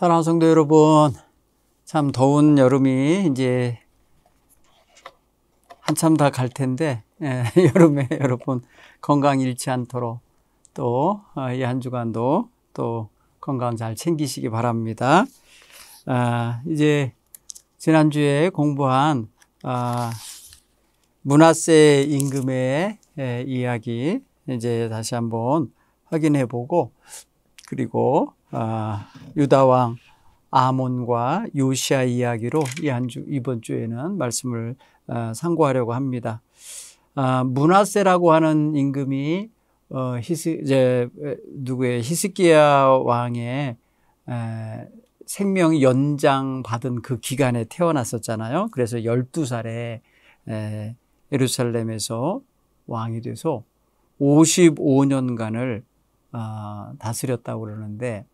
사랑하는 성도 여러분, 참 더운 여름이 이제 한참 다 갈 텐데, 여름에 여러분 건강 잃지 않도록 또 이 한 주간도 또 건강 잘 챙기시기 바랍니다. 이제 지난주에 공부한 므낫세 임금의 이야기 이제 다시 한번 확인해 보고, 그리고 유다왕 아몬과 요시야 이야기로 이번 주에는 말씀을 상고하려고 합니다. 므낫세라고 하는 임금이 히스기야 왕의 생명 연장 받은 그 기간에 태어났었잖아요. 그래서 12살에 예루살렘에서 왕이 돼서 55년간을 다스렸다고 그러는데,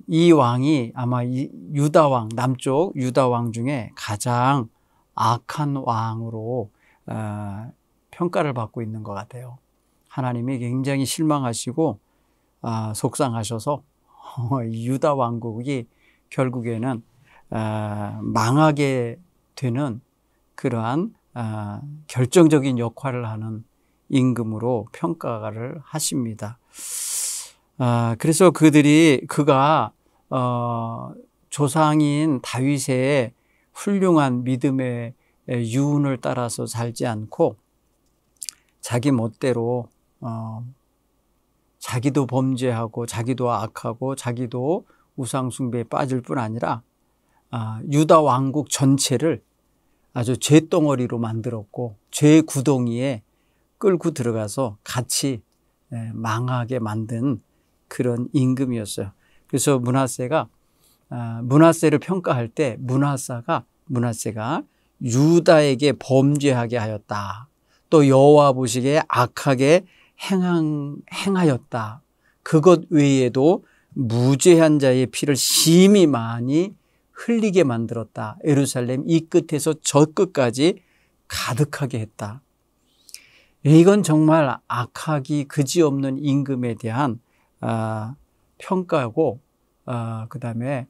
이 왕이 아마 유다왕, 남쪽 유다왕 중에 가장 악한 왕으로 평가를 받고 있는 것 같아요. 하나님이 굉장히 실망하시고 속상하셔서 유다 왕국이 결국에는 망하게 되는 그러한 결정적인 역할을 하는 임금으로 평가를 하십니다. 그래서 그가 조상인 다윗의 훌륭한 믿음의 유훈을 따라서 살지 않고 자기 멋대로 자기도 범죄하고 자기도 악하고 자기도 우상 숭배에 빠질 뿐 아니라 유다 왕국 전체를 아주 죄덩어리로 만들었고 죄 구덩이에 끌고 들어가서 같이 망하게 만든 그런 임금이었어요. 그래서 므낫세를 평가할 때 므낫세가 유다에게 범죄하게 하였다, 또 여호와 보시기에 악하게 행하였다, 그것 외에도 무죄한 자의 피를 심히 많이 흘리게 만들었다, 예루살렘 이 끝에서 저 끝까지 가득하게 했다. 이건 정말 악하기 그지없는 임금에 대한 평가고, 그 다음에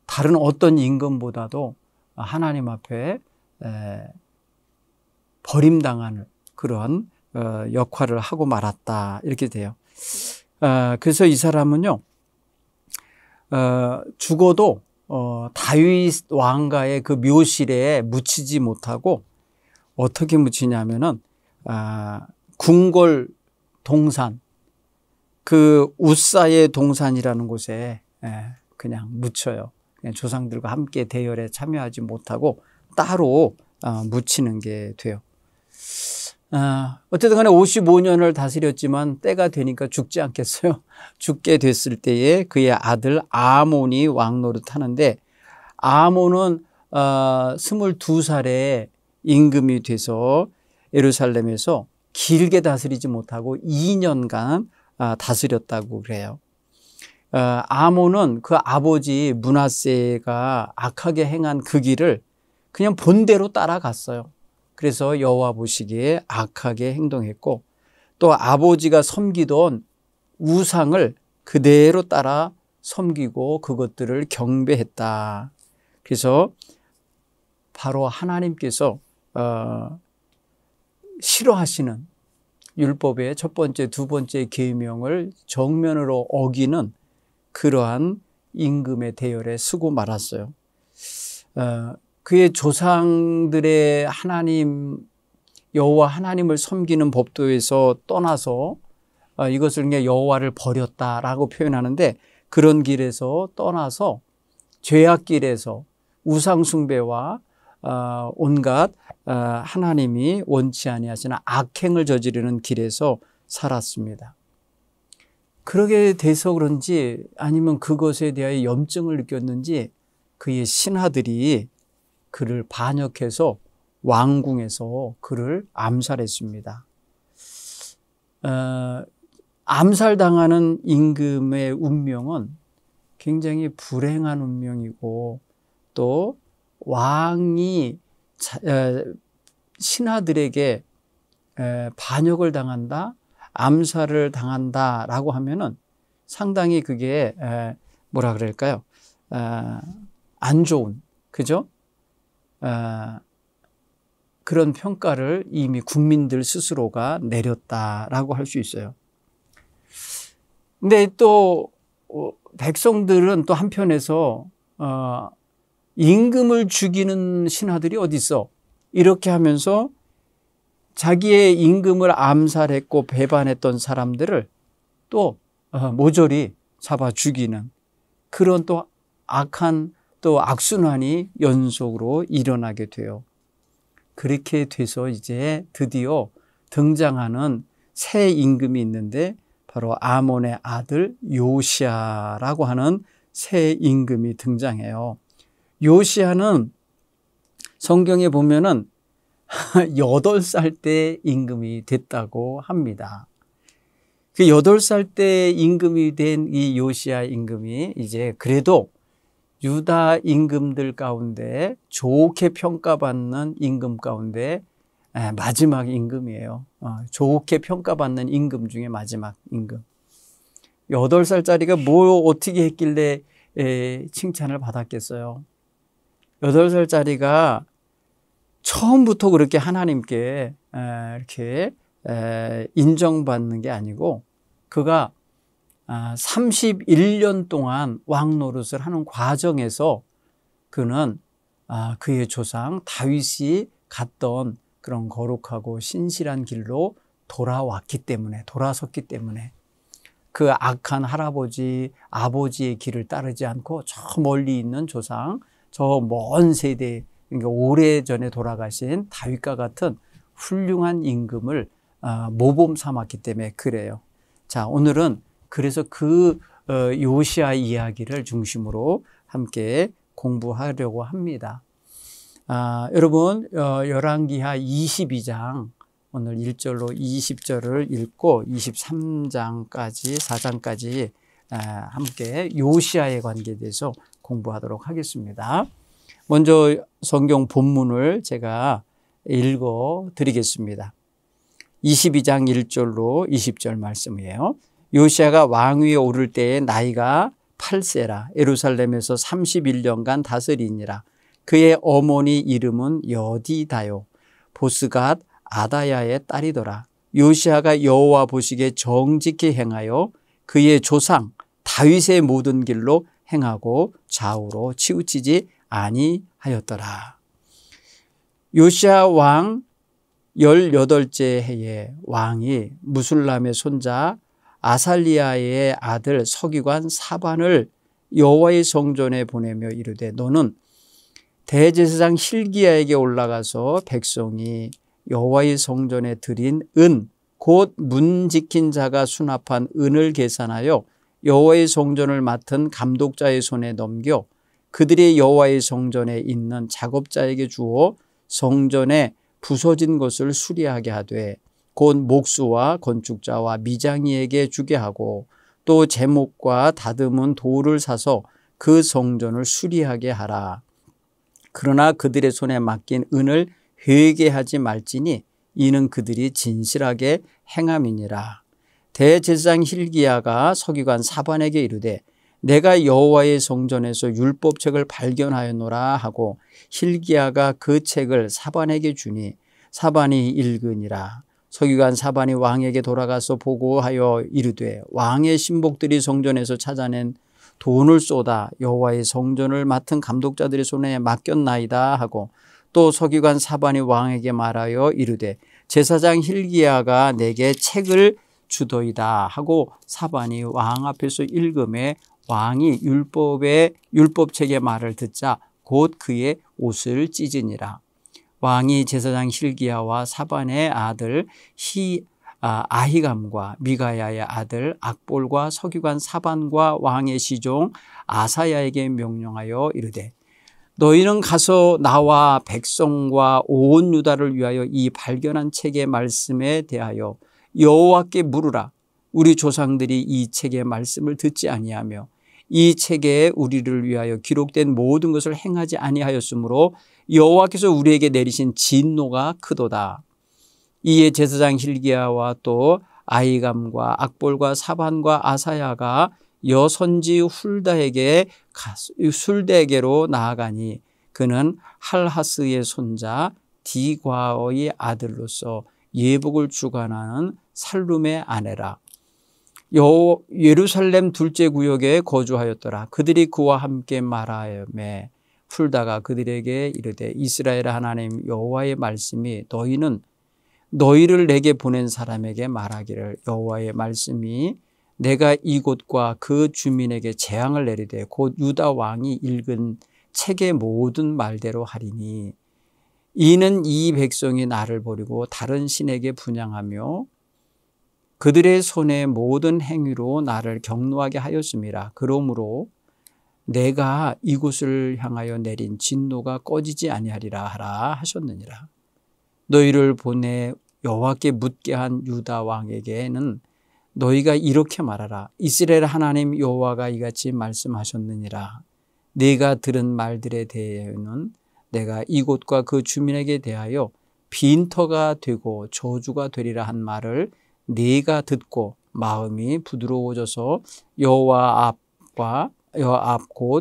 다른 어떤 임금보다도 하나님 앞에 버림당하는 그런 역할을 하고 말았다, 이렇게 돼요. 그래서 이 사람은요, 죽어도 다윗 왕가의 그 묘실에 묻히지 못하고 어떻게 묻히냐면은 궁궐 동산, 그 우사의 동산이라는 곳에 그냥 묻혀요. 그냥 조상들과 함께 대열에 참여하지 못하고 따로 묻히는 게 돼요. 어쨌든 간에 55년을 다스렸지만 때가 되니까 죽지 않겠어요. 죽게 됐을 때에 그의 아들 아몬이 왕 노릇하는데, 아몬은 22살에 임금이 돼서 예루살렘에서 길게 다스리지 못하고 2년간 다스렸다고 그래요. 아몬은 그 아버지 므낫세가 악하게 행한 그 길을 그냥 본대로 따라갔어요. 그래서 여호와 보시기에 악하게 행동했고, 또 아버지가 섬기던 우상을 그대로 따라 섬기고 그것들을 경배했다. 그래서 바로 하나님께서 싫어하시는 율법의 첫 번째, 두 번째 계명을 정면으로 어기는 그러한 임금의 대열에 서고 말았어요. 그의 조상들의 하나님 여호와 하나님을 섬기는 법도에서 떠나서 이것을 그냥 여호와를 버렸다라고 표현하는데, 그런 길에서 떠나서 죄악길에서 우상 숭배와 온갖 하나님이 원치 아니하시는 악행을 저지르는 길에서 살았습니다. 그러게 돼서 그런지 아니면 그것에 대하여 염증을 느꼈는지 그의 신하들이 그를 반역해서 왕궁에서 그를 암살했습니다. 암살당하는 임금의 운명은 굉장히 불행한 운명이고, 또 왕이 신하들에게 반역을 당한다, 암살을 당한다라고 하면은 상당히 그게 뭐라 그럴까요? 안 좋은, 그죠? 그런 평가를 이미 국민들 스스로가 내렸다라고 할 수 있어요. 근데 또 백성들은 또 한편에서 임금을 죽이는 신하들이 어디 있어? 이렇게 하면서 자기의 임금을 암살했고 배반했던 사람들을 또 모조리 잡아 죽이는 그런 또 악한 또 악순환이 연속으로 일어나게 돼요. 그렇게 돼서 이제 드디어 등장하는 새 임금이 있는데 바로 아몬의 아들 요시야라고 하는 새 임금이 등장해요. 요시야는 성경에 보면은 8살 때 임금이 됐다고 합니다. 그 8살 때 임금이 된 이 요시야 임금이 이제 그래도 유다 임금들 가운데 좋게 평가받는 임금 가운데 마지막 임금이에요. 좋게 평가받는 임금 중에 마지막 임금. 8살짜리가 뭐 어떻게 했길래 칭찬을 받았겠어요. 8살짜리가 처음부터 그렇게 하나님께 이렇게 인정받는 게 아니고 그가 31년 동안 왕 노릇을 하는 과정에서 그는 그의 조상 다윗이 갔던 그런 거룩하고 신실한 길로 돌아섰기 때문에 그 악한 할아버지, 아버지의 길을 따르지 않고 저 멀리 있는 조상, 저 먼 세대, 그러니까 오래전에 돌아가신 다윗과 같은 훌륭한 임금을 모범 삼았기 때문에 그래요. 자, 오늘은 그래서 그 요시야 이야기를 중심으로 함께 공부하려고 합니다. 여러분 열왕기하 22장 오늘 1절로 20절을 읽고 23장까지 4장까지 함께 요시야의 관계에 대해서 공부하도록 하겠습니다. 먼저 성경 본문을 제가 읽어 드리겠습니다. 22장 1절로 20절 말씀이에요. 요시야가 왕위에 오를 때에 나이가 8세라 예루살렘에서 31년간 다스리니라. 그의 어머니 이름은 여디다요 보스갓 아다야의 딸이더라. 요시야가 여호와 보시기에 정직히 행하여 그의 조상 다윗의 모든 길로 행하고 좌우로 치우치지 아니하였더라. 요시야 왕 18째 해에 왕이 무술람의 손자 아살리야의 아들 서기관 사반을 여호와의 성전에 보내며 이르되 너는 대제사장 hil기야에게 올라가서 백성이 여호와의 성전에 드린 은 곧 문 지킨 자가 수납한 은을 계산하여 여호와의 성전을 맡은 감독자의 손에 넘겨 그들이 여호와의 성전에 있는 작업자에게 주어 성전에 부서진 것을 수리하게 하되 곧 목수와 건축자와 미장이에게 주게 하고 또 제목과 다듬은 돌을 사서 그 성전을 수리하게 하라. 그러나 그들의 손에 맡긴 은을 회개하지 말지니 이는 그들이 진실하게 행함이니라. 대제사장 hil기야가 서기관 사반에게 이르되 내가 여호와의 성전에서 율법책을 발견하였노라 하고 hil기야가 그 책을 사반에게 주니 사반이 읽으니라. 서기관 사반이 왕에게 돌아가서 보고하여 이르되 왕의 신복들이 성전에서 찾아낸 돈을 쏟아 여호와의 성전을 맡은 감독자들의 손에 맡겼나이다 하고 또 서기관 사반이 왕에게 말하여 이르되 제사장 hil기야가 내게 책을 주더이다 하고 사반이 왕 앞에서 읽음에 왕이 율법책의 말을 듣자 곧 그의 옷을 찢으니라. 왕이 제사장 hil기야와 사반의 아들 아히감과 미가야의 아들 악볼과 서기관 사반과 왕의 시종 아사야에게 명령하여 이르되 너희는 가서 나와 백성과 온 유다를 위하여 이 발견한 책의 말씀에 대하여 여호와께 물으라. 우리 조상들이 이 책의 말씀을 듣지 아니하며 이 책에 우리를 위하여 기록된 모든 것을 행하지 아니하였으므로 여호와께서 우리에게 내리신 진노가 크도다. 이에 제사장 hil기야와 또 아히감과 악볼과 사반과 아사야가 여선지 훌다에게로 나아가니 그는 할하스의 손자 디과의 아들로서 예복을 주관하는 살룸의 아내라. 예루살렘 둘째 구역에 거주하였더라. 그들이 그와 함께 말하매 훌다가 그들에게 이르되 이스라엘 하나님 여호와의 말씀이 너희는 너희를 내게 보낸 사람에게 말하기를 여호와의 말씀이 내가 이곳과 그 주민에게 재앙을 내리되 곧 유다 왕이 읽은 책의 모든 말대로 하리니 이는 이 백성이 나를 버리고 다른 신에게 분향하며 그들의 손의 모든 행위로 나를 경노하게 하였음이라. 그러므로 내가 이곳을 향하여 내린 진노가 꺼지지 아니하리라 하라 하셨느니라. 너희를 보내 여호와께 묻게 한 유다 왕에게는 너희가 이렇게 말하라. 이스라엘 하나님 여호와가 이같이 말씀하셨느니라. 네가 들은 말들에 대해서는 내가 이곳과 그 주민에게 대하여 빈터가 되고 저주가 되리라 한 말을 네가 듣고 마음이 부드러워져서 여호와 앞 곧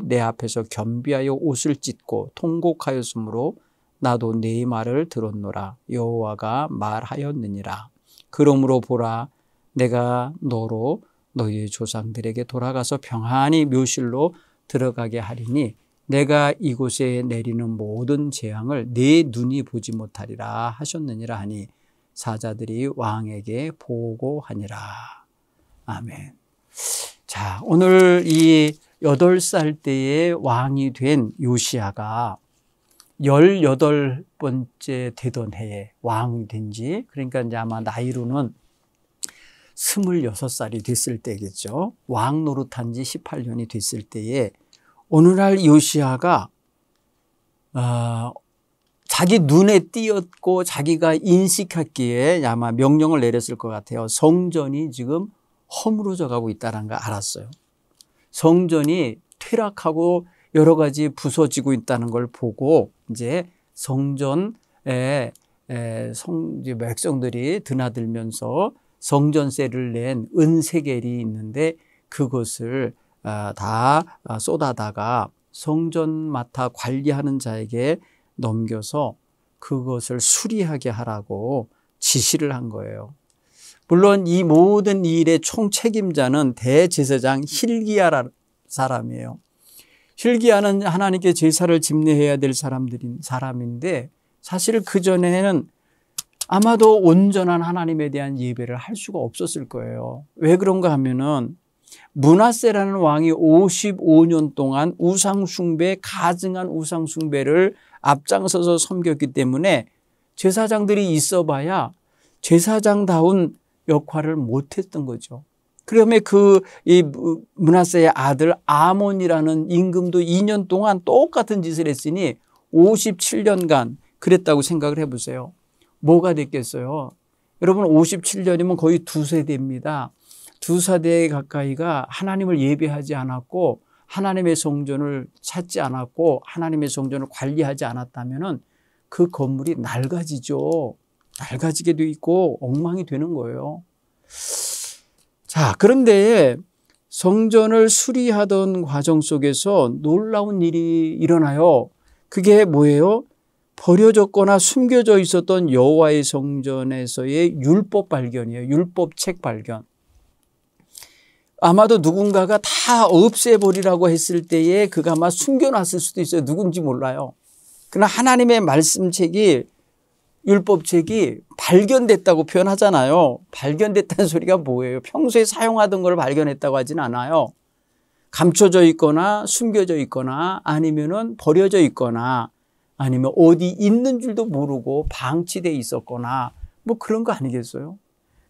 내 앞에서 겸비하여 옷을 찢고 통곡하였으므로 나도 네 말을 들었노라. 여호와가 말하였느니라. 그러므로 보라 내가 너로 너희의 조상들에게 돌아가서 평안히 묘실로 들어가게 하리니 내가 이곳에 내리는 모든 재앙을 내 눈이 보지 못하리라 하셨느니라 하니 사자들이 왕에게 보고하니라. 아멘. 자, 오늘 이 8살 때에 왕이 된 요시야가 18번째 되던 해에 왕이 된 지, 그러니까 이제 아마 나이로는 26살이 됐을 때겠죠. 왕 노릇한 지 18년이 됐을 때에 어느 날 요시야가 자기 눈에 띄었고 자기가 인식했기에 아마 명령을 내렸을 것 같아요. 성전이 지금 허물어져 가고 있다는 걸 알았어요. 성전이 퇴락하고 여러 가지 부서지고 있다는 걸 보고 이제 성전에 백성들이 드나들면서 성전세를 낸 은세겔이 있는데 그것을 다 쏟아다가 성전 맡아 관리하는 자에게 넘겨서 그것을 수리하게 하라고 지시를 한 거예요. 물론 이 모든 일의 총책임자는 대제사장 hil기야라는 사람이에요. hil기야는 하나님께 제사를 집례해야 될 사람인데 사실 그전에는 아마도 온전한 하나님에 대한 예배를 할 수가 없었을 거예요. 왜 그런가 하면은 므낫세라는 왕이 55년 동안 가증한 우상숭배를 앞장서서 섬겼기 때문에 제사장들이 있어봐야 제사장다운 역할을 못했던 거죠. 그러면 이 므낫세의 아들 아몬이라는 임금도 2년 동안 똑같은 짓을 했으니 57년간 그랬다고 생각을 해보세요. 뭐가 됐겠어요? 여러분 57년이면 거의 2세대입니다. 2세대 가까이가 하나님을 예배하지 않았고 하나님의 성전을 찾지 않았고 하나님의 성전을 관리하지 않았다면 그 건물이 낡아지죠. 낡아지게 돼 있고 엉망이 되는 거예요. 자, 그런데 성전을 수리하던 과정 속에서 놀라운 일이 일어나요. 그게 뭐예요? 버려졌거나 숨겨져 있었던 여호와의 성전에서의 율법 발견이에요. 율법책 발견. 아마도 누군가가 다 없애버리라고 했을 때에 그가 아마 숨겨놨을 수도 있어요. 누군지 몰라요. 그러나 하나님의 말씀책이 율법책이 발견됐다고 표현하잖아요. 발견됐다는 소리가 뭐예요? 평소에 사용하던 걸 발견했다고 하진 않아요. 감춰져 있거나 숨겨져 있거나 아니면은 버려져 있거나 아니면 어디 있는 줄도 모르고 방치되어 있었거나 뭐 그런 거 아니겠어요?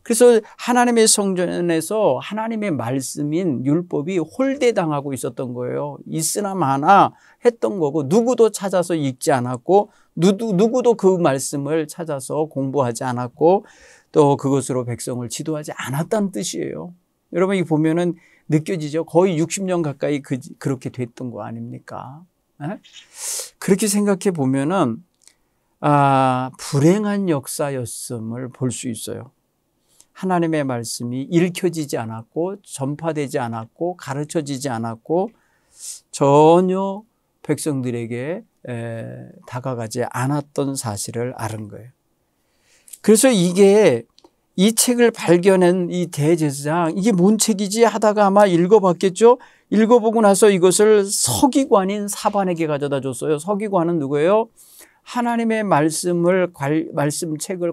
그래서 하나님의 성전에서 하나님의 말씀인 율법이 홀대당하고 있었던 거예요. 있으나 마나 했던 거고 누구도 찾아서 읽지 않았고 누구도 그 말씀을 찾아서 공부하지 않았고 또 그것으로 백성을 지도하지 않았다는 뜻이에요. 여러분 이 보면은 느껴지죠? 거의 60년 가까이 그렇게 됐던 거 아닙니까? 에? 그렇게 생각해 보면은 불행한 역사였음을 볼 수 있어요. 하나님의 말씀이 읽혀지지 않았고 전파되지 않았고 가르쳐지지 않았고 전혀 백성들에게 다가가지 않았던 사실을 아는 거예요. 그래서 이 책을 발견한 이 대제사장, 이게 뭔 책이지 하다가 아마 읽어봤겠죠. 읽어보고 나서 이것을 서기관인 사반에게 가져다 줬어요. 서기관은 누구예요? 하나님의 말씀책을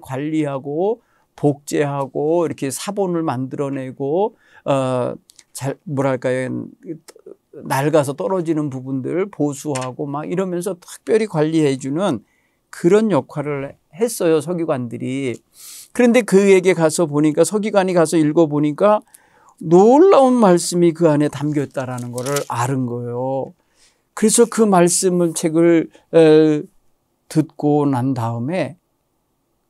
관리하고 복제하고 이렇게 사본을 만들어내고 낡아서 떨어지는 부분들 보수하고 막 이러면서 특별히 관리해주는 그런 역할을 했어요, 서기관들이. 그런데 그에게 가서 보니까, 서기관이 가서 읽어보니까 놀라운 말씀이 그 안에 담겼다라는 것을 아는 거예요. 그래서 그 책을 듣고 난 다음에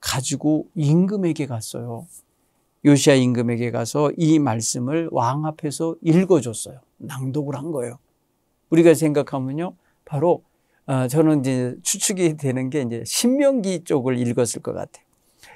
가지고 임금에게 갔어요. 요시야 임금에게 가서 이 말씀을 왕 앞에서 읽어줬어요. 낭독을 한 거예요. 우리가 생각하면요, 바로 저는 이제 추측이 되는 게 이제 신명기 쪽을 읽었을 것 같아요.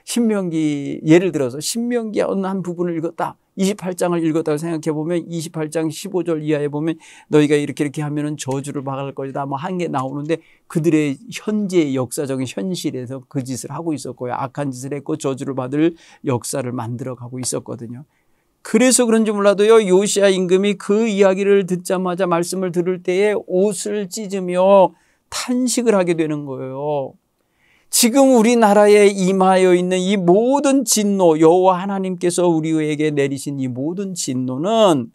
신명기, 예를 들어서 신명기 어느 한 부분을 읽었다, 28장을 읽었다고 생각해 보면 28장 15절 이하에 보면 너희가 이렇게 하면은 저주를 받을 것이다 뭐 한 게 나오는데, 그들의 현재 역사적인 현실에서 그 짓을 하고 있었고요. 악한 짓을 했고 저주를 받을 역사를 만들어 가고 있었거든요. 그래서 그런지 몰라도요, 요시야 임금이 그 이야기를 듣자마자 말씀을 들을 때에 옷을 찢으며 탄식을 하게 되는 거예요. 지금 우리나라에 임하여 있는 이 모든 진노, 여호와 하나님께서 우리에게 내리신 이 모든 진노는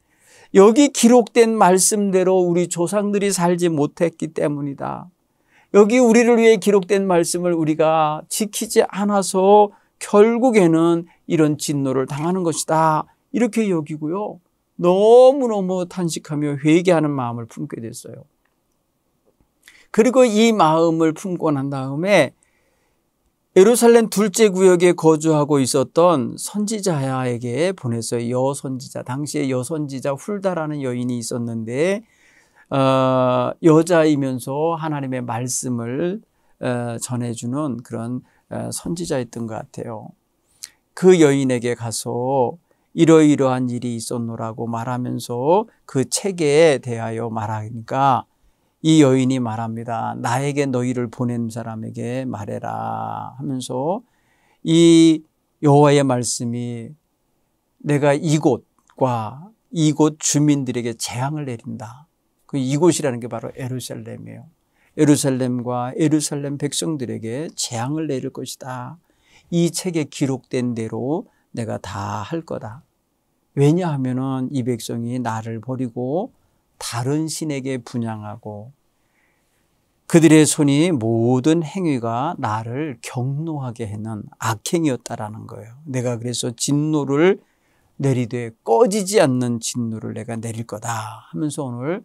여기 기록된 말씀대로 우리 조상들이 살지 못했기 때문이다. 여기 우리를 위해 기록된 말씀을 우리가 지키지 않아서 결국에는 이런 진노를 당하는 것이다, 이렇게 여기고요, 너무너무 탄식하며 회개하는 마음을 품게 됐어요. 그리고 이 마음을 품고 난 다음에 예루살렘 둘째 구역에 거주하고 있었던 선지자에게 보냈어요. 여선지자. 당시에 여선지자 훌다라는 여인이 있었는데 여자이면서 하나님의 말씀을 전해주는 그런 선지자였던 것 같아요. 그 여인에게 가서 이러이러한 일이 있었노라고 말하면서 그 책에 대하여 말하니까 이 여인이 말합니다. 나에게 너희를 보낸 사람에게 말해라 하면서 이 여호와의 말씀이 내가 이곳과 이곳 주민들에게 재앙을 내린다. 그 이곳이라는 게 바로 예루살렘이에요. 예루살렘과 예루살렘 백성들에게 재앙을 내릴 것이다. 이 책에 기록된 대로 내가 다 할 거다. 왜냐하면은 이 백성이 나를 버리고 다른 신에게 분향하고 그들의 손이 모든 행위가 나를 경노하게 하는 악행이었다라는 거예요. 내가 그래서 진노를 내리되 꺼지지 않는 진노를 내가 내릴 거다 하면서 오늘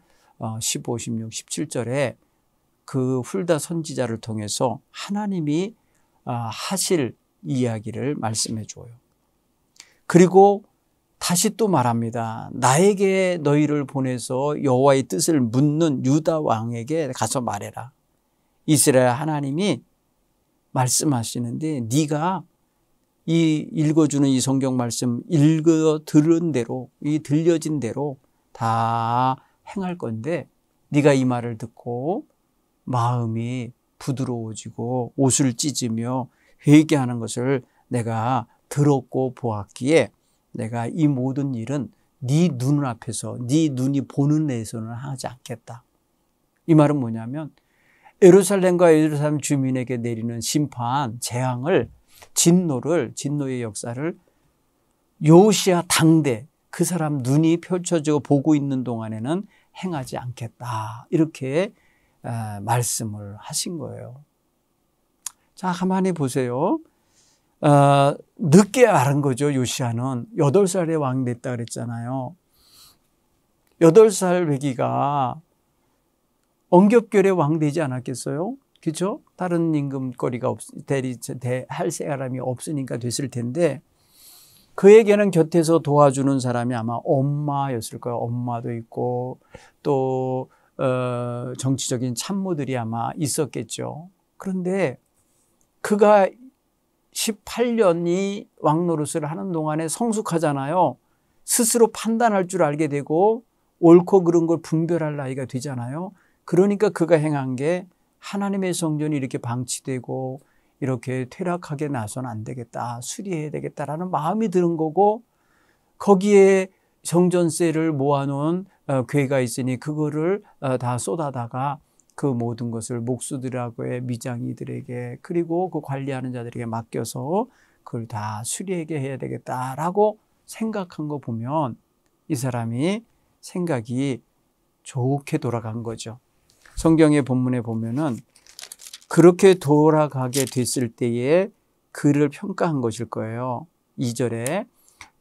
15, 16, 17절에 그 훌다 선지자를 통해서 하나님이 하실 이야기를 말씀해 줘요. 그리고 다시 또 말합니다. 나에게 너희를 보내서 여호와의 뜻을 묻는 유다 왕에게 가서 말해라. 이스라엘 하나님이 말씀하시는데 네가 이 읽어주는 이 성경 말씀 읽어 들은 대로, 이 들려진 대로 다 행할 건데 네가 이 말을 듣고 마음이 부드러워지고 옷을 찢으며 회개하는 것을 내가 들었고 보았기에 내가 이 모든 일은 네 눈앞에서, 네 눈이 보는 데에서는 하지 않겠다. 이 말은 뭐냐면 예루살렘과 예루살렘 주민에게 내리는 심판, 재앙을, 진노의 역사를 요시야 당대 그 사람 눈이 펼쳐지고 보고 있는 동안에는 행하지 않겠다. 이렇게 말씀을 하신 거예요. 자, 가만히 보세요. 늦게 알은 거죠. 요시야는 8살에 왕 됐다 그랬잖아요. 8살 외기가 엉겹결에 왕 되지 않았겠어요? 그렇죠? 다른 임금거리가 할 사람이 없으니까 됐을 텐데 그에게는 곁에서 도와주는 사람이 아마 엄마였을 거예요. 엄마도 있고 또 정치적인 참모들이 아마 있었겠죠. 그런데 그가 18년이 왕노릇을 하는 동안에 성숙하잖아요. 스스로 판단할 줄 알게 되고 옳고 그른 걸 분별할 나이가 되잖아요. 그러니까 그가 행한 게 하나님의 성전이 이렇게 방치되고 이렇게 퇴락하게 나서는 안 되겠다, 수리해야 되겠다라는 마음이 드는 거고, 거기에 성전세를 모아놓은 괴가 있으니 그거를 다 쏟아다가 그 모든 것을 목수들하고의 미장이들에게 그리고 그 관리하는 자들에게 맡겨서 그걸 다 수리하게 해야 되겠다라고 생각한 거 보면 이 사람이 생각이 좋게 돌아간 거죠. 성경의 본문에 보면은 그렇게 돌아가게 됐을 때에 그를 평가한 것일 거예요. 2절에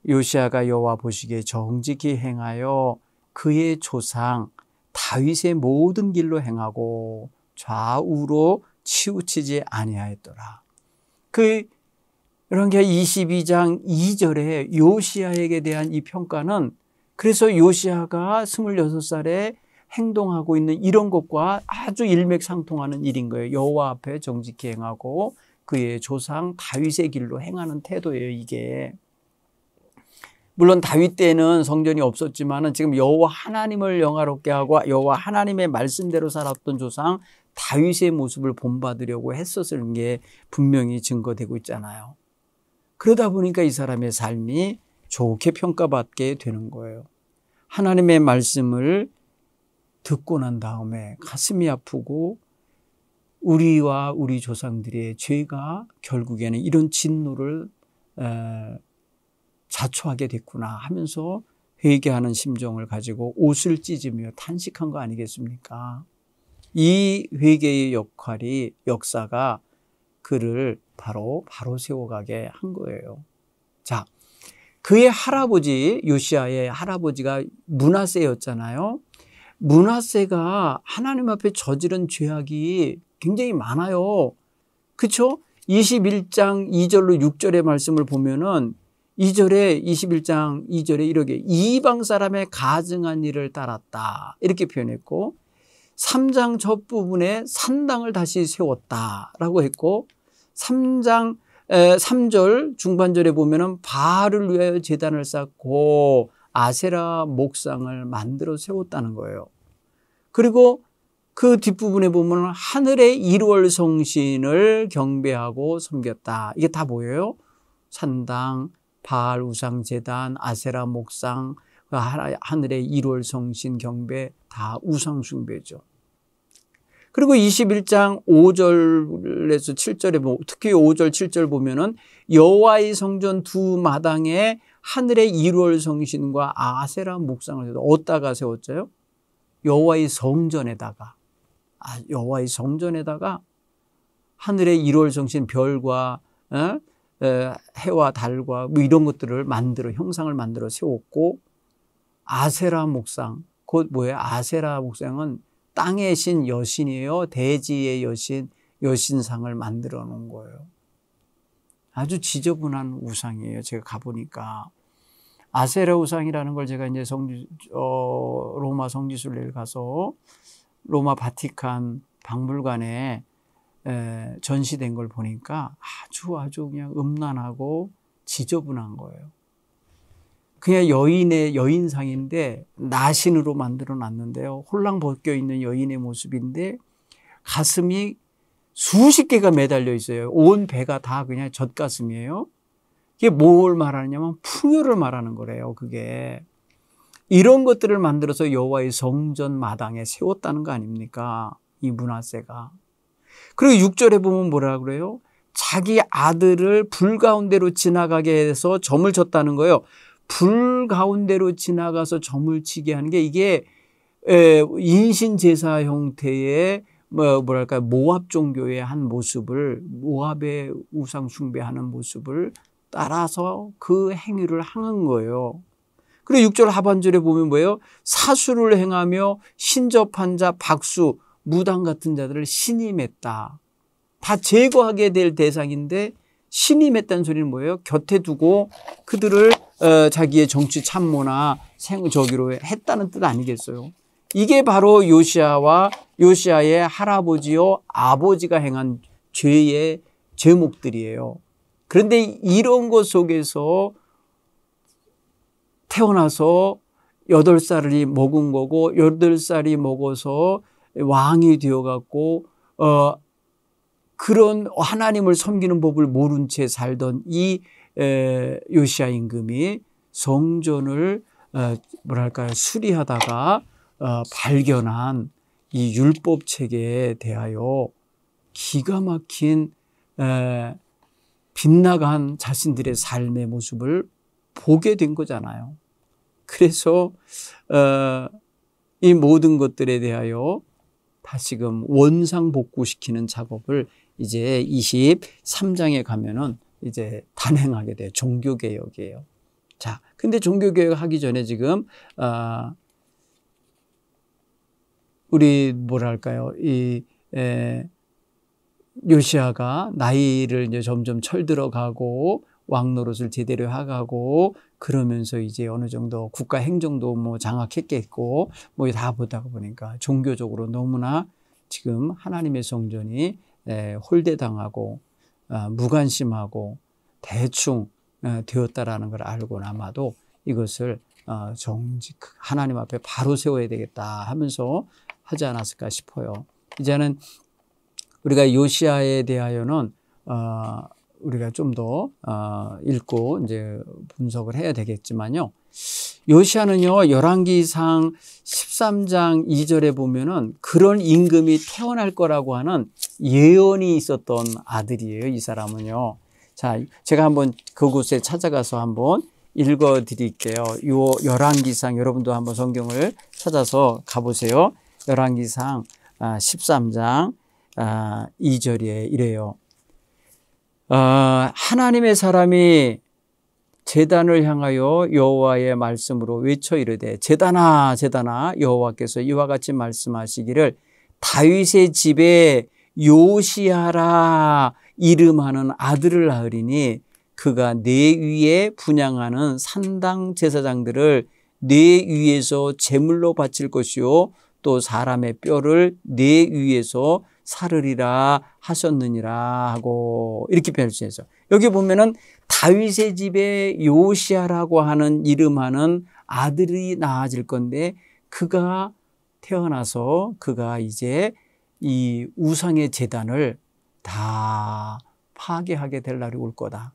요시야가 여호와 보시기에 정직히 행하여 그의 조상 다윗의 모든 길로 행하고 좌우로 치우치지 아니하였더라. 이런 게 22장 2절에 요시야에게 대한 이 평가는, 그래서 요시야가 26살에 행동하고 있는 이런 것과 아주 일맥상통하는 일인 거예요. 여호와 앞에 정직히 행하고 그의 조상 다윗의 길로 행하는 태도예요, 이게. 물론 다윗 때는 성전이 없었지만은 지금 여호와 하나님을 영화롭게 하고 여호와 하나님의 말씀대로 살았던 조상 다윗의 모습을 본받으려고 했었을 게 분명히 증거되고 있잖아요. 그러다 보니까 이 사람의 삶이 좋게 평가받게 되는 거예요. 하나님의 말씀을 듣고 난 다음에 가슴이 아프고 우리와 우리 조상들의 죄가 결국에는 이런 진노를 자초하게 됐구나 하면서 회개하는 심정을 가지고 옷을 찢으며 탄식한 거 아니겠습니까? 이 회개의 역사가 그를 바로 세워가게 한 거예요. 자, 그의 할아버지, 요시야의 할아버지가 므낫세였잖아요. 므낫세가 하나님 앞에 저지른 죄악이 굉장히 많아요. 그렇죠? 21장 2절로 6절의 말씀을 보면은 21장 2절에 이렇게 이방 사람의 가증한 일을 따랐다 이렇게 표현했고, 3장 첫 부분에 산당을 다시 세웠다라고 했고, 3절 중반절에 보면은 바알을 위하여 제단을 쌓고 아세라 목상을 만들어 세웠다는 거예요. 그리고 그 뒷부분에 보면 하늘의 일월 성신을 경배하고 섬겼다. 이게 다 뭐예요? 산당, 바알 우상 제단, 아세라 목상, 하늘의 일월 성신 경배, 다 우상 숭배죠. 그리고 21장 5절에서 7절에 특히 5절 7절 보면은 여호와의 성전 두 마당에 하늘의 일월 성신과 아세라 목상을 어디다가 세웠어요? 여호와의 성전에다가 하늘의 일월 성신 별과 해와 달과 뭐 이런 것들을 형상을 만들어 세웠고, 아세라 목상, 곧 뭐예요? 아세라 목상은 땅의 신 여신이에요. 대지의 여신상을 만들어 놓은 거예요. 아주 지저분한 우상이에요. 제가 가보니까. 아세라 우상이라는 걸 제가 이제 로마 성지순례를 가서 로마 바티칸 박물관에 전시된 걸 보니까 아주 그냥 음란하고 지저분한 거예요. 그냥 여인상인데 나신으로 만들어 놨는데요. 홀랑 벗겨 있는 여인의 모습인데 가슴이 수십 개가 매달려 있어요. 온 배가 다 그냥 젖가슴이에요. 이게 뭘 말하느냐면 풍요를 말하는 거래요. 그게. 이런 것들을 만들어서 여호와의 성전 마당에 세웠다는 거 아닙니까? 이 므낫세가. 그리고 6절에 보면 뭐라 그래요? 자기 아들을 불 가운데로 지나가게 해서 점을 쳤다는 거예요. 불 가운데로 지나가서 점을 치게 하는 게 이게 인신제사 형태의 모압 종교의 한 모습을, 모압의 우상 숭배하는 모습을 따라서 그 행위를 하는 거예요. 그리고 6절 하반절에 보면 뭐예요? 사수를 행하며 신접한 자, 박수, 무당 같은 자들을 신임했다. 다 제거하게 될 대상인데 신임했다는 소리는 뭐예요? 곁에 두고 그들을 자기의 정치 참모나 저기로 했다는 뜻 아니겠어요? 이게 바로 요시야의 할아버지요 아버지가 행한 죄의 제목들이에요. 그런데 이런 것 속에서 태어나서 8살이 먹은 거고 8살이 먹어서 왕이 되어갖고 그런 하나님을 섬기는 법을 모른 채 살던 이 요시야 임금이 성전을 뭐랄까요 수리하다가 발견한 이 율법 체계에 대하여 기가 막힌 빗나간 자신들의 삶의 모습을 보게 된 거잖아요. 그래서 이 모든 것들에 대하여 다시금 원상복구시키는 작업을 이제 23장에 가면은 이제 단행하게 돼요. 종교개혁이에요. 자, 근데 종교개혁 하기 전에 지금 우리 뭐랄까요 요시야가 나이를 이제 점점 철들어가고 왕 노릇을 제대로 하고 그러면서 이제 어느 정도 국가 행정도 뭐 장악했겠고 뭐 다 보다가 보니까 종교적으로 너무나 지금 하나님의 성전이 홀대당하고 무관심하고 대충 되었다라는 걸 알고 아마도 이것을 정직 하나님 앞에 바로 세워야 되겠다 하면서 하지 않았을까 싶어요. 이제는 우리가 요시야에 대하여는 우리가 좀 더 읽고 이제 분석을 해야 되겠지만요. 요시야는요, 열왕기상 13장 2절에 보면은 그런 임금이 태어날 거라고 하는 예언이 있었던 아들이에요. 이 사람은요. 자, 제가 한번 그곳에 찾아가서 한번 읽어 드릴게요. 요 열왕기상 여러분도 한번 성경을 찾아서 가보세요. 열왕기상 13장 2절에 이래요. 하나님의 사람이 제단을 향하여 여호와의 말씀으로 외쳐 이르되 제단아 제단아 여호와께서 이와 같이 말씀하시기를 다윗의 집에 요시야라 이름하는 아들을 낳으리니 그가 내 위에 분향하는 산당 제사장들을 내 위에서 제물로 바칠 것이요 또 사람의 뼈를 내 위에서 사르리라 하셨느니라 하고 이렇게 표현해서 여기 보면은 다윗의 집에 요시야라고 하는 이름하는 아들이 낳아질 건데 그가 태어나서 그가 이제 이 우상의 제단을 다 파괴하게 될 날이 올 거다.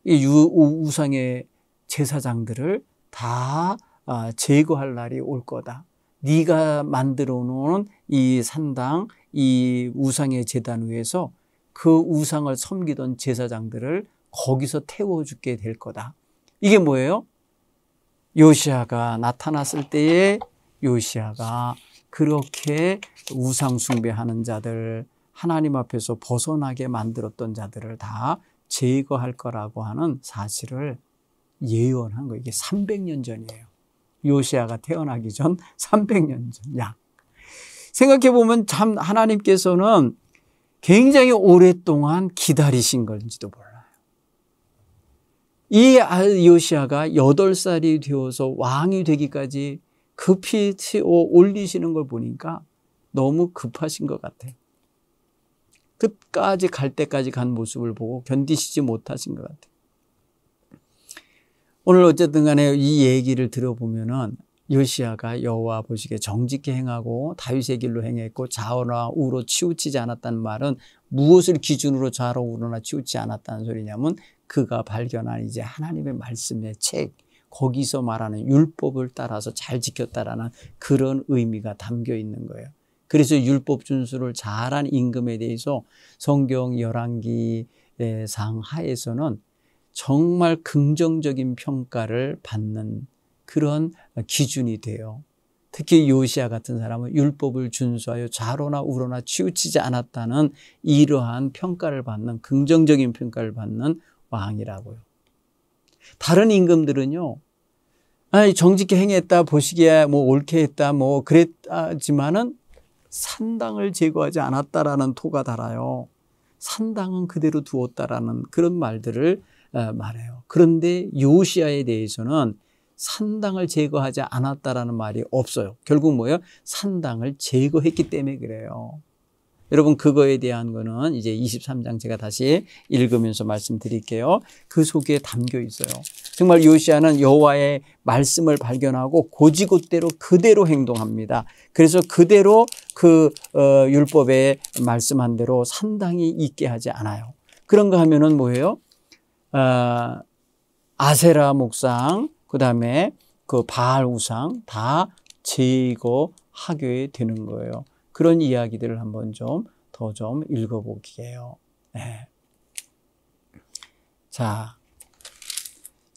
이 우상의 제사장들을 다 제거할 날이 올 거다. 네가 만들어 놓은 이 산당, 이 우상의 제단 위에서 그 우상을 섬기던 제사장들을 거기서 태워 죽게 될 거다. 이게 뭐예요? 요시야가 나타났을 때에 요시야가 그렇게 우상 숭배하는 자들, 하나님 앞에서 벗어나게 만들었던 자들을 다 제거할 거라고 하는 사실을 예언한 거예요. 이게 300년 전이에요. 요시야가 태어나기 전 300년 전. 약. 생각해 보면 참 하나님께서는 굉장히 오랫동안 기다리신 건지도 몰라요. 이 요시야가 8살이 되어서 왕이 되기까지 급히 올리시는 걸 보니까 너무 급하신 것 같아요. 끝까지 갈 때까지 간 모습을 보고 견디시지 못하신 것 같아요. 오늘 어쨌든 간에 이 얘기를 들어보면은 요시야가 여호와 보시기에 정직히 행하고 다윗의 길로 행했고 좌우나 우로 치우치지 않았다는 말은 무엇을 기준으로 좌로 우로나 치우치지 않았다는 소리냐면 그가 발견한 이제 하나님의 말씀의 책, 거기서 말하는 율법을 따라서 잘 지켰다라는 그런 의미가 담겨 있는 거예요. 그래서 율법 준수를 잘한 임금에 대해서 성경 열왕기상 하에서는 정말 긍정적인 평가를 받는 그런 기준이 돼요. 특히 요시야 같은 사람은 율법을 준수하여 좌로나 우로나 치우치지 않았다는 이러한 평가를 받는 긍정적인 평가를 받는 왕이라고요. 다른 임금들은요, 정직히 행했다, 보시기에 뭐 옳게 했다, 뭐 그랬지만은 산당을 제거하지 않았다라는 토가 달아요. 산당은 그대로 두었다라는 그런 말들을 말해요. 그런데 요시야에 대해서는 산당을 제거하지 않았다라는 말이 없어요. 결국 뭐예요? 산당을 제거했기 때문에 그래요. 여러분 그거에 대한 거는 이제 23장 제가 다시 읽으면서 말씀드릴게요. 그 속에 담겨 있어요. 정말 요시야는 여호와의 말씀을 발견하고 고지곳대로 그대로 행동합니다. 그래서 그대로 그 율법에 말씀한 대로 산당이 있게 하지 않아요. 그런가 하면은 뭐예요? 아세라 목상, 그 다음에 그 바알 우상 다 제거하게 되는 거예요. 그런 이야기들을 한번 더 읽어보게요. 네. 자,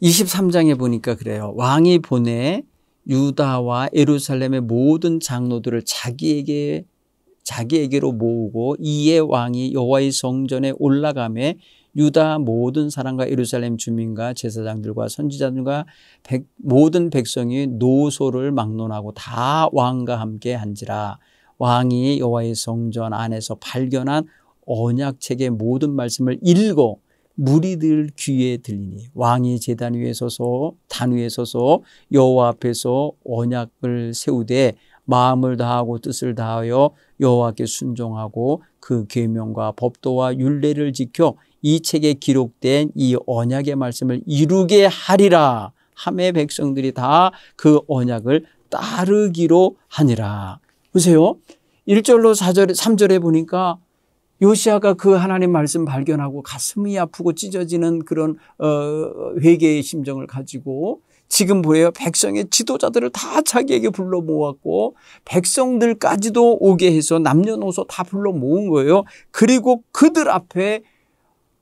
23장에 보니까 그래요. 왕이 보내 유다와 예루살렘의 모든 장로들을 자기에게로 모으고 이에 왕이 여호와의 성전에 올라가매 유다 모든 사람과 예루살렘 주민과 제사장들과 선지자들과 모든 백성이 노소를 막론하고 다 왕과 함께 한지라. 왕이 여호와의 성전 안에서 발견한 언약책의 모든 말씀을 읽어 무리들 귀에 들리니 왕이 제단 위에 서서 여호와 앞에서 언약을 세우되 마음을 다하고 뜻을 다하여 여호와께 순종하고 그 계명과 법도와 율례를 지켜 이 책에 기록된 이 언약의 말씀을 이루게 하리라 하매 백성들이 다 그 언약을 따르기로 하니라. 보세요. 1절로 4절, 3절에 보니까 요시야가 그 하나님 말씀 발견하고 가슴이 아프고 찢어지는 그런 회개의 심정을 가지고 지금 보여요. 백성의 지도자들을 다 자기에게 불러 모았고 백성들까지도 오게 해서 남녀노소 다 불러 모은 거예요. 그리고 그들 앞에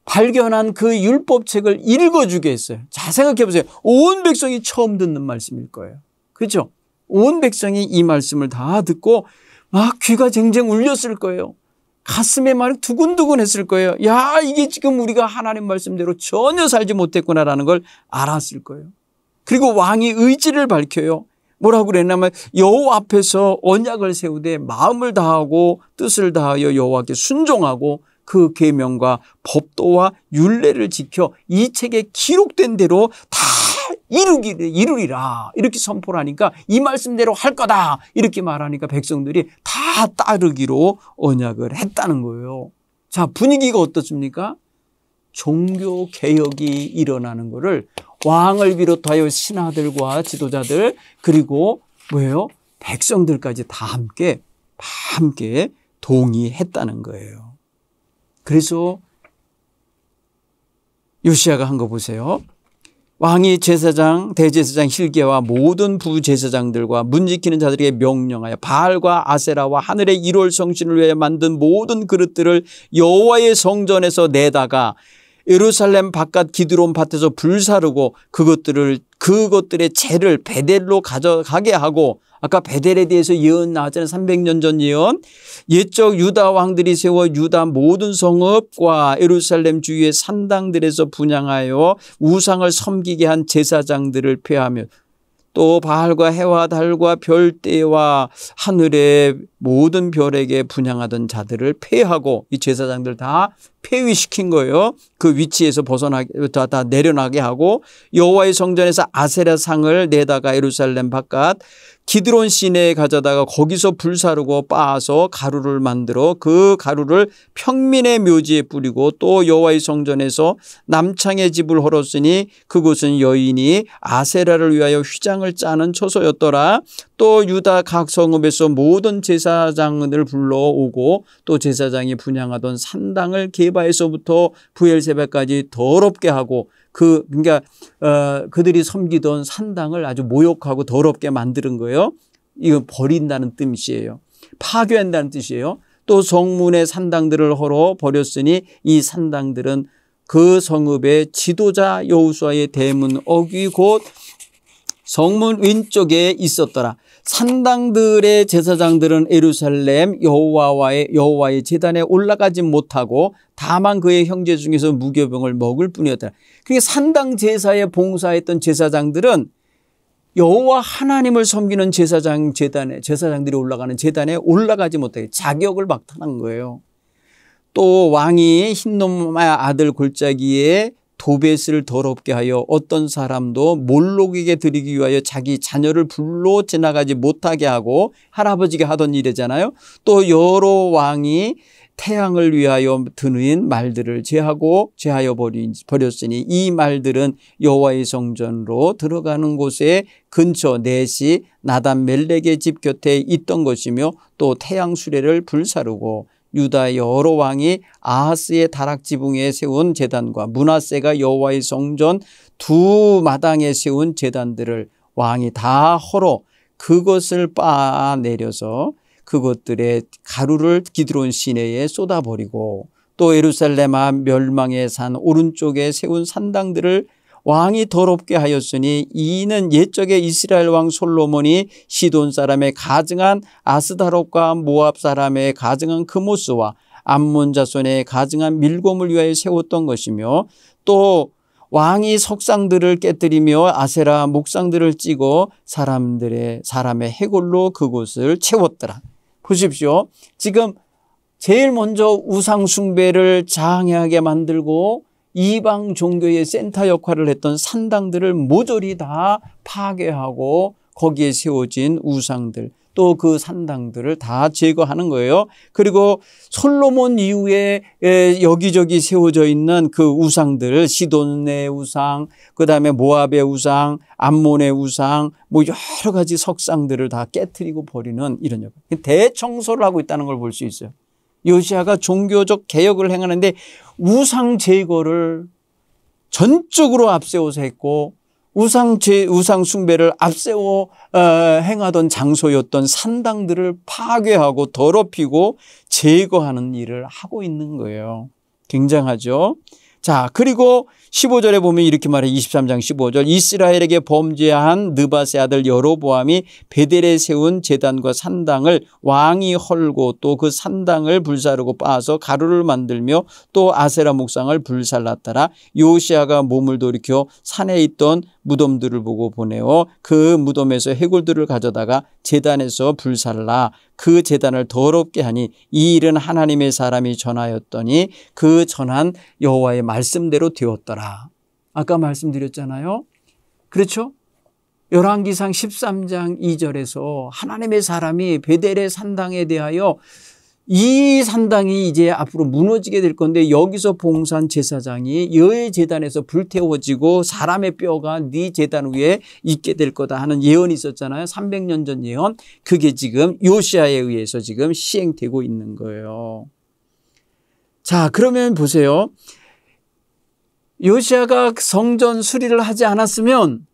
발견한 그 율법책을 읽어주게 했어요. 자, 생각해 보세요. 온 백성이 처음 듣는 말씀일 거예요. 그렇죠? 온 백성이 이 말씀을 다 듣고 막 귀가 쟁쟁 울렸을 거예요. 가슴에 막 두근두근 했을 거예요. 야, 이게 지금 우리가 하나님 말씀대로 전혀 살지 못했구나라는 걸 알았을 거예요. 그리고 왕이 의지를 밝혀요. 뭐라고 그랬냐면 여호와 앞에서 언약을 세우되 마음을 다하고 뜻을 다하여 여호와께 순종하고 그 계명과 법도와 율례를 지켜 이 책에 기록된 대로 다 이루리라 이렇게 선포를 하니까 이 말씀대로 할 거다 이렇게 말하니까 백성들이 다 따르기로 언약을 했다는 거예요. 자, 분위기가 어떻습니까? 종교 개혁이 일어나는 것을 왕을 비롯하여 신하들과 지도자들 그리고 뭐예요? 백성들까지 다 함께 동의했다는 거예요. 그래서 요시야가 한 거 보세요. 왕이 제사장, 대제사장 hilge와 모든 부제사장들과 문 지키는 자들에게 명령하여 바알과 아세라와 하늘의 1월 성신을 위하여 만든 모든 그릇들을 여호와의 성전에서 내다가 예루살렘 바깥 기드론 밭에서 불사르고 그것들의 재를 베델로 가져가게 하고 아까 베델에 대해서 예언 나왔잖아요. 300년 전 예언. 옛적 유다 왕들이 세워 유다 모든 성읍과 예루살렘 주위의 산당들에서 분향하여 우상을 섬기게 한 제사장들을 폐하며 또 바알과 해와 달과 별대와 하늘의 모든 별에게 분향하던 자들을 폐하고 이 제사장들 다 폐위시킨 거예요. 그 위치에서 다 내려나게 하고 여호와의 성전에서 아세라 상을 내다가 예루살렘 바깥 기드론 시내에 가져다가 거기서 불사르고 빻아서 가루를 만들어 그 가루를 평민의 묘지에 뿌리고 또 여호와의 성전에서 남창의 집을 헐었으니 그곳은 여인이 아세라를 위하여 휘장을 짜는 처소였더라. 또 유다 각 성읍에서 모든 제사장을 불러오고 또 제사장이 분향하던 산당을 게바에서부터 부엘세바까지 더럽게 하고 그러니까 그들이 섬기던 산당을 아주 모욕하고 더럽게 만드는 거예요. 이거 버린다는 뜻이에요. 파괴한다는 뜻이에요. 또 성문의 산당들을 헐어 버렸으니 이 산당들은 그 성읍의 지도자 여호수아의 대문 어귀 곧 성문 왼쪽에 있었더라. 산당들의 제사장들은 예루살렘 여호와의 제단에 올라가지 못하고 다만 그의 형제 중에서 무교병을 먹을 뿐이었더라. 그러니까 산당 제사에 봉사했던 제사장들은 여호와 하나님을 섬기는 제사장들이 올라가는 제단에 올라가지 못하게 자격을 박탈한 거예요. 또 왕이 흰놈의 아들 골짜기에 도벳을 더럽게 하여 어떤 사람도 몰록에게 드리기 위하여 자기 자녀를 불로 지나가지 못하게 하고 할아버지가 하던 일이잖아요. 또 여러 왕이 태양을 위하여 드는 말들을 제하여 버렸으니 이 말들은 여호와의 성전으로 들어가는 곳에 근처 넷이 나단 멜렉의 집 곁에 있던 것이며 또 태양 수레를 불사르고 유다 여러 왕이 아하스의 다락 지붕에 세운 제단과 므낫세가 여호와의 성전 두 마당에 세운 제단들을 왕이 다 헐어 그것을 빻아내려서 그것들의 가루를 기드론 시내에 쏟아버리고 또 예루살렘아 멸망의 산 오른쪽에 세운 산당들을 왕이 더럽게 하였으니 이는 옛적에 이스라엘 왕 솔로몬이 시돈 사람의 가증한 아스다롯과 모압 사람의 가증한 그모스와 암몬 자손의 가증한 밀곰을 위하여 세웠던 것이며 또 왕이 석상들을 깨뜨리며 아세라 목상들을 찌고 사람의 해골로 그곳을 채웠더라. 보십시오. 지금 제일 먼저 우상 숭배를 장애하게 만들고 이방 종교의 센터 역할을 했던 산당들을 모조리 다 파괴하고 거기에 세워진 우상들 또 그 산당들을 다 제거하는 거예요. 그리고 솔로몬 이후에 여기저기 세워져 있는 그 우상들, 시돈의 우상, 그다음에 모압의 우상, 암몬의 우상, 뭐 여러 가지 석상들을 다 깨트리고 버리는 이런 역할. 대청소를 하고 있다는 걸 볼 수 있어요. 요시아가 종교적 개혁을 행하는데 우상 제거를 전적으로 앞세워서 했고 우상 숭배를 앞세워 행하던 장소였던 산당들을 파괴하고 더럽히고 제거하는 일을 하고 있는 거예요. 굉장하죠. 자, 그리고 15절에 보면 이렇게 말해. 23장 15절 이스라엘에게 범죄한 느밧의 아들 여로보암이 베델에 세운 제단과 산당을 왕이 헐고 또 그 산당을 불사르고 빻아서 가루를 만들며 또 아세라 목상을 불살랐더라. 요시아가 몸을 돌이켜 산에 있던 무덤들을 보고 보내어 그 무덤에서 해골들을 가져다가 제단에서 불살라 그 제단을 더럽게 하니 이 일은 하나님의 사람이 전하였더니 그 전한 여호와의 말씀대로 되었더라. 아까 말씀드렸잖아요. 그렇죠? 열왕기상 13장 2절에서 하나님의 사람이 베델의 산당에 대하여 이 산당이 이제 앞으로 무너지게 될 건데 여기서 봉사한 제사장이 여의 제단에서 불태워지고 사람의 뼈가 네 제단 위에 있게 될 거다 하는 예언이 있었잖아요. 300년 전 예언. 그게 지금 요시아에 의해서 지금 시행되고 있는 거예요. 자, 그러면 보세요. 요시아가 성전 수리를 하지 않았으면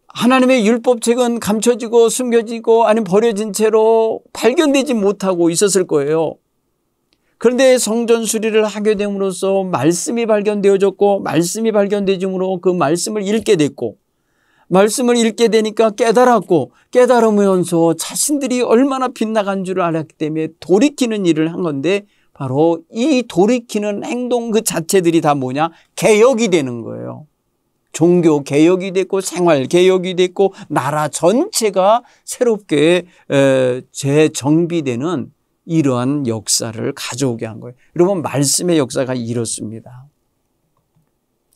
하나님의 율법책은 감춰지고 숨겨지고 아니면 버려진 채로 발견되지 못하고 있었을 거예요. 그런데 성전 수리를 하게 됨으로써 말씀이 발견되어졌고 말씀이 발견되므로 그 말씀을 읽게 됐고 말씀을 읽게 되니까 깨달았고 깨달으면서 자신들이 얼마나 빗나간 줄을 알았기 때문에 돌이키는 일을 한 건데 바로 이 돌이키는 행동 그 자체들이 다 뭐냐? 개혁이 되는 거예요. 종교 개혁이 됐고 생활 개혁이 됐고 나라 전체가 새롭게 재정비되는 이러한 역사를 가져오게 한 거예요. 여러분 말씀의 역사가 이렇습니다.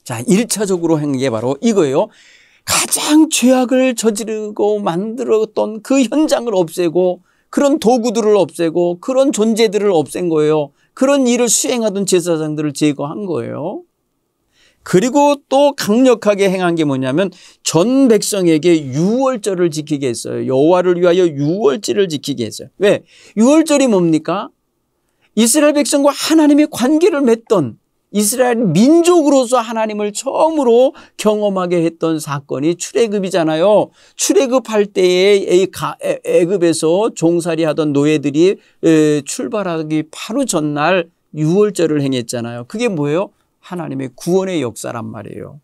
자, 1차적으로 한 게 바로 이거예요. 가장 죄악을 저지르고 만들었던 그 현장을 없애고 그런 도구들을 없애고 그런 존재들을 없앤 거예요. 그런 일을 수행하던 제사장들을 제거한 거예요. 그리고 또 강력하게 행한 게 뭐냐면 전 백성에게 유월절을 지키게 했어요. 여호와를 위하여 유월절을 지키게 했어요. 왜? 유월절이 뭡니까? 이스라엘 백성과 하나님의 관계를 맺던 이스라엘 민족으로서 하나님을 처음으로 경험하게 했던 사건이 출애굽이잖아요. 출애굽할 때에 애굽에서 종살이 하던 노예들이 출발하기 바로 전날 유월절을 행했잖아요. 그게 뭐예요? 하나님의 구원의 역사란 말이에요.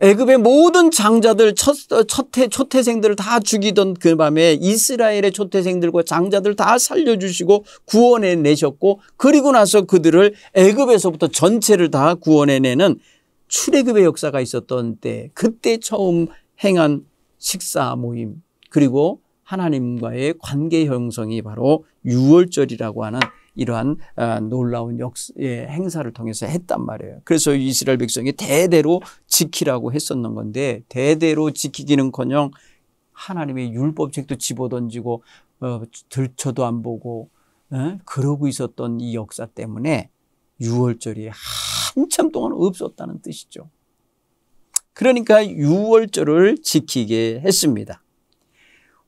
애굽의 모든 장자들 초태생들을 다 죽이던 그 밤에 이스라엘의 초태생들과 장자들 다 살려주시고 구원해 내셨고 그리고 나서 그들을 애굽에서부터 전체를 다 구원해내는 출애굽의 역사가 있었던 때 그때 처음 행한 식사 모임 그리고 하나님과의 관계 형성이 바로 유월절이라고 하는 이러한 놀라운 행사를 통해서 했단 말이에요. 그래서 이스라엘 백성이 대대로 지키라고 했었는 건데 대대로 지키기는커녕 하나님의 율법책도 집어던지고 들쳐도 안 보고 그러고 있었던 이 역사 때문에 유월절이 한참 동안 없었다는 뜻이죠. 그러니까 유월절을 지키게 했습니다.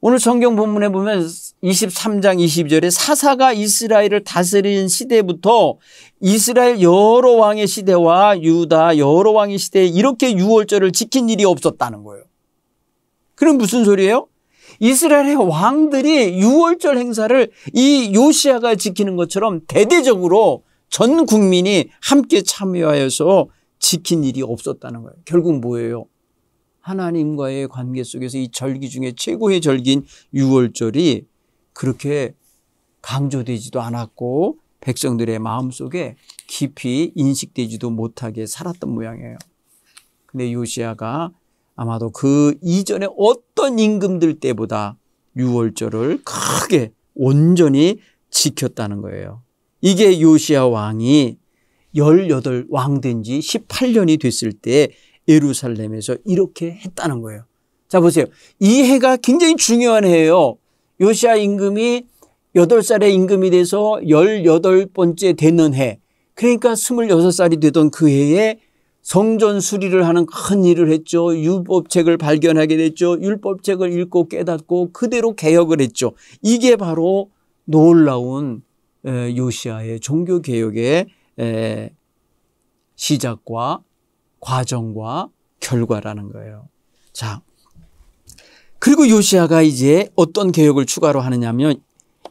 오늘 성경 본문에 보면 23장 22절에 사사가 이스라엘을 다스린 시대부터 이스라엘 여러 왕의 시대와 유다 여러 왕의 시대에 이렇게 유월절을 지킨 일이 없었다는 거예요. 그럼 무슨 소리예요? 이스라엘의 왕들이 유월절 행사를 이 요시야가 지키는 것처럼 대대적으로 전 국민이 함께 참여하여서 지킨 일이 없었다는 거예요. 결국 뭐예요? 하나님과의 관계 속에서 이 절기 중에 최고의 절기인 유월절이 그렇게 강조되지도 않았고 백성들의 마음속에 깊이 인식되지도 못하게 살았던 모양이에요. 근데 요시야가 아마도 그 이전에 어떤 임금들 때보다 유월절을 크게 온전히 지켰다는 거예요. 이게 요시야 왕이 18왕 된 지 18년이 됐을 때 예루살렘에서 이렇게 했다는 거예요. 자, 보세요. 이 해가 굉장히 중요한 해예요. 요시야 임금이 8살의 임금이 돼서 18번째 되는 해. 그러니까 26살이 되던 그 해에 성전 수리를 하는 큰 일을 했죠. 율법책을 발견하게 됐죠. 율법책을 읽고 깨닫고 그대로 개혁을 했죠. 이게 바로 놀라운 요시야의 종교개혁의 시작과 과정과 결과라는 거예요. 자, 그리고 요시야가 이제 어떤 개혁을 추가로 하느냐면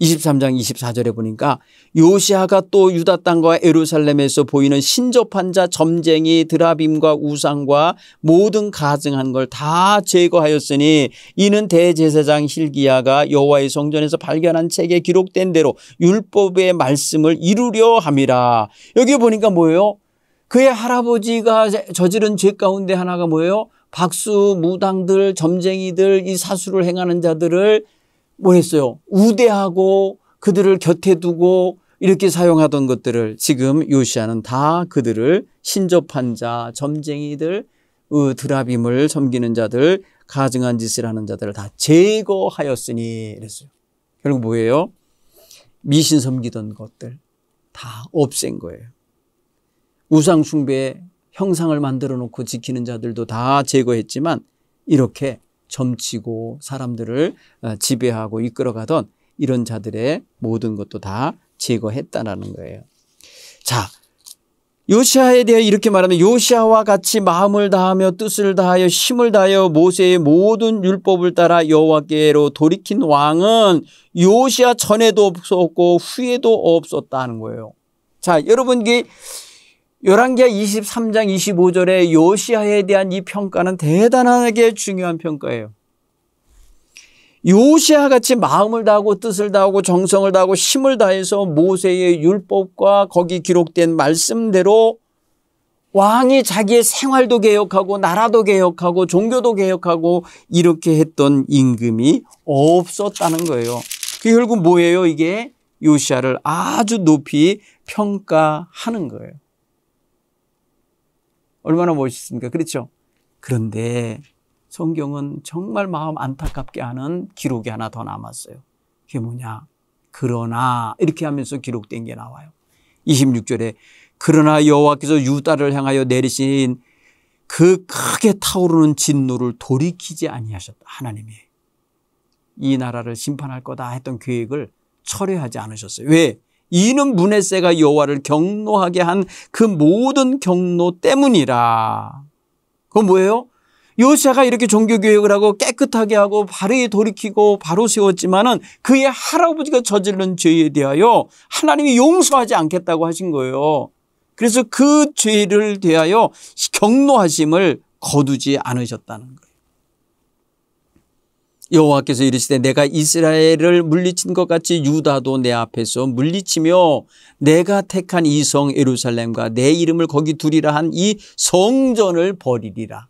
23장 24절에 보니까 요시야가 또 유다 땅과 예루살렘에서 보이는 신접한 자 점쟁이 드라빔과 우상과 모든 가증한 걸 다 제거하였으니 이는 대제사장 hil기야가 여호와의 성전에서 발견한 책에 기록된 대로 율법의 말씀을 이루려 함이라. 여기 보니까 뭐예요? 그의 할아버지가 저지른 죄 가운데 하나가 뭐예요? 박수, 무당들, 점쟁이들, 이 사수를 행하는 자들을 뭐 했어요? 우대하고 그들을 곁에 두고 이렇게 사용하던 것들을 지금 요시야는 다 그들을 신접한 자, 점쟁이들, 드라빔을 섬기는 자들, 가증한 짓을 하는 자들을 다 제거하였으니 이랬어요. 결국 뭐예요? 미신 섬기던 것들 다 없앤 거예요. 우상 숭배 형상을 만들어 놓고 지키는 자들도 다 제거했지만 이렇게 점치고 사람들을 지배하고 이끌어가던 이런 자들의 모든 것도 다 제거했다라는 거예요. 자, 요시야에 대해 이렇게 말하면 요시야와 같이 마음을 다하며 뜻을 다하여 힘을 다하여 모세의 모든 율법을 따라 여호와께로 돌이킨 왕은 요시야 전에도 없었고 후에도 없었다는 거예요. 자, 여러분 이게 열왕기하 23장 25절에 요시야에 대한 이 평가는 대단하게 중요한 평가예요. 요시야 같이 마음을 다하고 뜻을 다하고 정성을 다하고 힘을 다해서 모세의 율법과 거기 기록된 말씀대로 왕이 자기의 생활도 개혁하고 나라도 개혁하고 종교도 개혁하고 이렇게 했던 임금이 없었다는 거예요. 그 결국 뭐예요? 이게 요시야를 아주 높이 평가하는 거예요. 얼마나 멋있습니까? 그렇죠? 그런데 성경은 정말 마음 안타깝게 하는 기록이 하나 더 남았어요. 그게 뭐냐? 그러나 이렇게 하면서 기록된 게 나와요. 26절에 그러나 여호와께서 유다를 향하여 내리신 그 크게 타오르는 진노를 돌이키지 아니하셨다. 하나님이 이 나라를 심판할 거다 했던 계획을 철회하지 않으셨어요. 왜? 이는 므낫세가 여호와를 경노하게 한 그 모든 경노 때문이라. 그건 뭐예요? 요시야가 이렇게 종교개혁을 하고 깨끗하게 하고 바르게 돌이키고 바로 세웠지만은 그의 할아버지가 저지른 죄에 대하여 하나님이 용서하지 않겠다고 하신 거예요. 그래서 그 죄를 대하여 경노하심을 거두지 않으셨다는 거예요. 여호와께서 이르시되 내가 이스라엘을 물리친 것 같이 유다도 내 앞에서 물리치며 내가 택한 이 성 예루살렘과 내 이름을 거기 두리라 한 이 성전을 버리리라.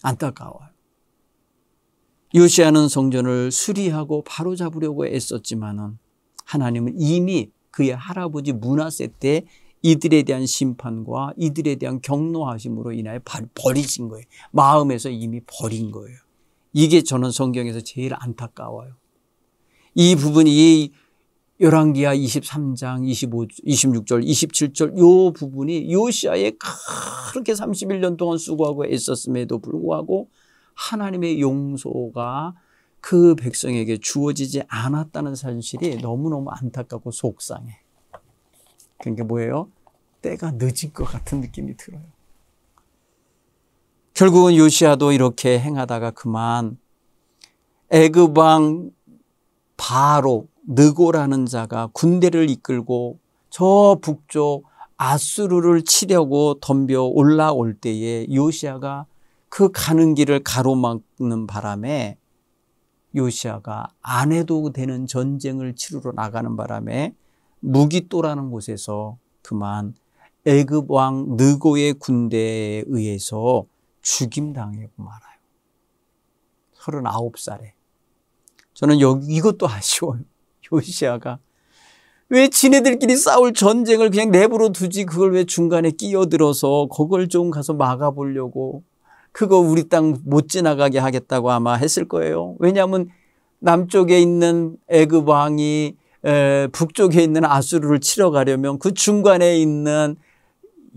안타까워요. 요시야는 성전을 수리하고 바로잡으려고 애썼지만은 하나님은 이미 그의 할아버지 므낫세 때 이들에 대한 심판과 이들에 대한 경노하심으로 인하여 버리신 거예요. 마음에서 이미 버린 거예요. 이게 저는 성경에서 제일 안타까워요. 이 부분이 열왕기하 23장 26절 27절 요 부분이 요시야의 그렇게 31년 동안 수고하고 애썼음에도 불구하고 하나님의 용서가 그 백성에게 주어지지 않았다는 사실이 너무너무 안타깝고 속상해. 그게 뭐예요? 때가 늦은 것 같은 느낌이 들어요. 결국은 요시야도 이렇게 행하다가 그만 애굽 왕 바로 느고라는 자가 군대를 이끌고 저 북쪽 아수르를 치려고 덤벼 올라올 때에 요시야가 그 가는 길을 가로막는 바람에 요시야가 안 해도 되는 전쟁을 치르러 나가는 바람에 무기또라는 곳에서 그만 애굽 왕 느고의 군대에 의해서 죽임당하고 말아요. 39살에. 저는 이것도 아쉬워요. 요시야가 왜 지네들끼리 싸울 전쟁을 그냥 내버려 두지 그걸 왜 중간에 끼어들어서 그걸 좀 가서 막아보려고 그거 우리 땅 못 지나가게 하겠다고 아마 했을 거예요. 왜냐하면 남쪽에 있는 애굽 왕이 북쪽에 있는 아수르를 치러 가려면 그 중간에 있는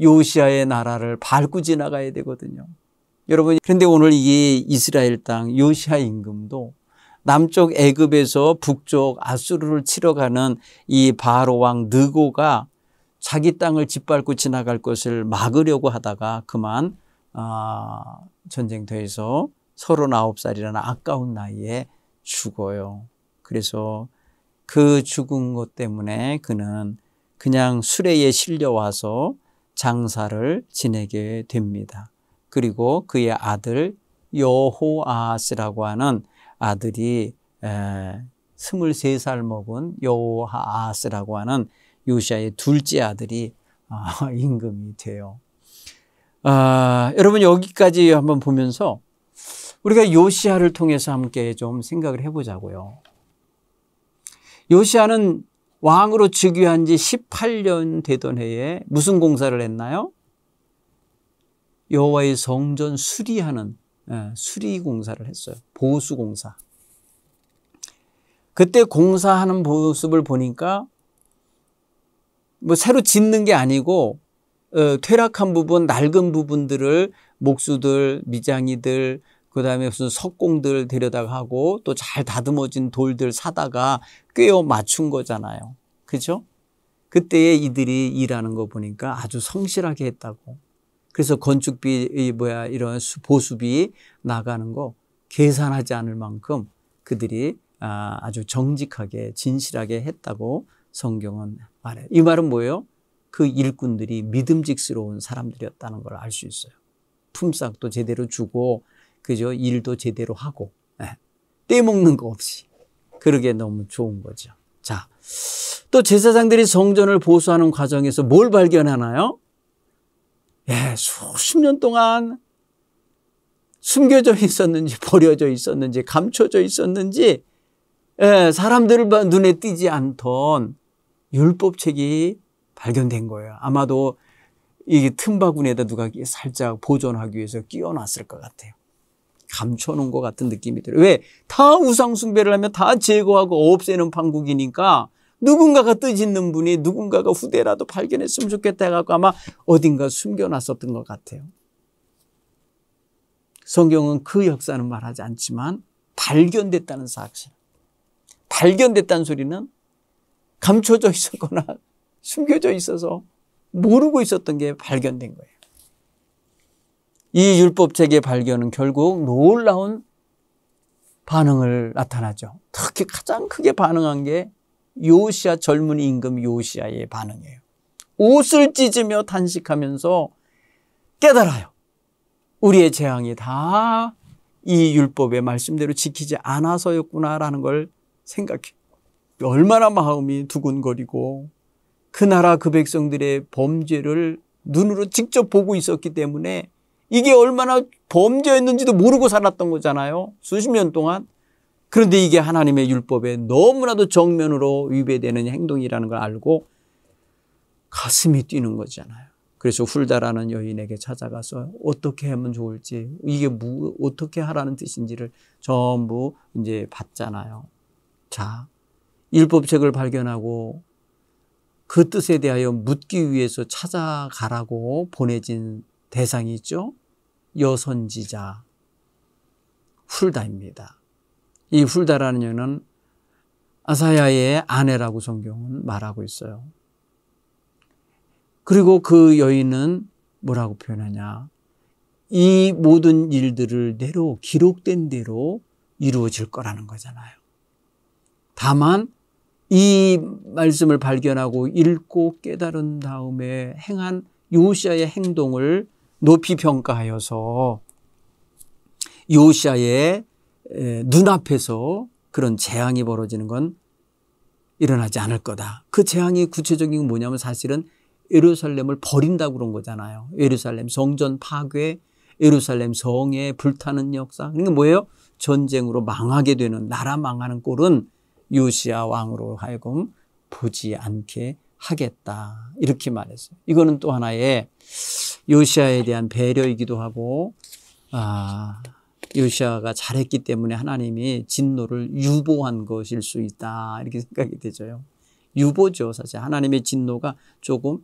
요시야의 나라를 밟고 지나가야 되거든요. 여러분, 그런데 오늘 이 이스라엘 땅 요시야 임금도 남쪽 애굽에서 북쪽 아수르를 치러 가는 이 바로 왕 느고가 자기 땅을 짓밟고 지나갈 것을 막으려고 하다가 그만 전쟁터에서 39살이라는 아까운 나이에 죽어요. 그래서 그 죽은 것 때문에 그는 그냥 수레에 실려와서 장사를 지내게 됩니다. 그리고 그의 아들 여호아하스라고 하는 아들이 23살 먹은 여호아하스라고 하는 요시야의 둘째 아들이 임금이 돼요. 여러분 여기까지 한번 보면서 우리가 요시야를 통해서 함께 좀 생각을 해보자고요. 요시야는 왕으로 즉위한 지 18년 되던 해에 무슨 공사를 했나요? 여호와의 성전 수리하는 수리 공사를 했어요. 보수 공사. 그때 공사하는 모습을 보니까 뭐 새로 짓는 게 아니고 퇴락한 부분, 낡은 부분들을 목수들, 미장이들, 그다음에 무슨 석공들 데려다가 하고 또 잘 다듬어진 돌들 사다가 꿰어 맞춘 거잖아요. 그죠? 그때에 이들이 일하는 거 보니까 아주 성실하게 했다고. 그래서 건축비 이런 보수비 나가는 거 계산하지 않을 만큼 그들이 아주 정직하게 진실하게 했다고 성경은 말해요. 이 말은 뭐예요? 그 일꾼들이 믿음직스러운 사람들이었다는 걸 알 수 있어요. 품삯도 제대로 주고 그죠? 일도 제대로 하고 떼먹는 거 없이. 그러게 너무 좋은 거죠. 자, 또 제사장들이 성전을 보수하는 과정에서 뭘 발견하나요? 수십 년 동안 숨겨져 있었는지 버려져 있었는지 감춰져 있었는지 사람들 눈에 띄지 않던 율법책이 발견된 거예요. 아마도 이 틈바구니에다 누가 살짝 보존하기 위해서 끼워놨을 것 같아요. 감춰놓은 것 같은 느낌이 들어요. 왜? 다 우상 숭배를 하면 다 제거하고 없애는 판국이니까 누군가가 뜻있는 분이 누군가가 후대라도 발견했으면 좋겠다 해갖고 아마 어딘가 숨겨놨었던 것 같아요. 성경은 그 역사는 말하지 않지만 발견됐다는 사실. 발견됐다는 소리는 감춰져 있었거나 숨겨져 있어서 모르고 있었던 게 발견된 거예요. 이 율법책의 발견은 결국 놀라운 반응을 나타나죠. 특히 가장 크게 반응한 게 요시야 젊은 임금 요시야의 반응이에요. 옷을 찢으며 단식하면서 깨달아요. 우리의 재앙이 다 이 율법의 말씀대로 지키지 않아서였구나라는 걸 생각해요. 얼마나 마음이 두근거리고 그 나라 그 백성들의 범죄를 눈으로 직접 보고 있었기 때문에 이게 얼마나 범죄였는지도 모르고 살았던 거잖아요. 수십 년 동안. 그런데 이게 하나님의 율법에 너무나도 정면으로 위배되는 행동이라는 걸 알고 가슴이 뛰는 거잖아요. 그래서 훌다라는 여인에게 찾아가서 어떻게 하면 좋을지, 이게 어떻게 하라는 뜻인지를 전부 이제 받잖아요. 자, 율법책을 발견하고 그 뜻에 대하여 묻기 위해서 찾아가라고 보내진 대상이 있죠. 여선지자 훌다입니다. 이 훌다라는 여는 아사야의 아내라고 성경은 말하고 있어요. 그리고 그 여인은 뭐라고 표현하냐. 이 모든 일들을 대로 기록된 대로 이루어질 거라는 거잖아요. 다만 이 말씀을 발견하고 읽고 깨달은 다음에 행한 요시야의 행동을 높이 평가하여서 요시야의 눈앞에서 그런 재앙이 벌어지는 건 일어나지 않을 거다. 그 재앙이 구체적인 건 뭐냐면 사실은 예루살렘을 버린다고 그런 거잖아요. 예루살렘 성전 파괴, 예루살렘 성에 불타는 역사. 그러니까 뭐예요? 전쟁으로 망하게 되는, 나라 망하는 꼴은 요시야 왕으로 하여금 보지 않게 하겠다. 이렇게 말했어요. 이거는 또 하나의 요시야에 대한 배려이기도 하고, 요시야가 잘했기 때문에 하나님이 진노를 유보한 것일 수 있다. 이렇게 생각이 되죠. 유보죠. 사실 하나님의 진노가 조금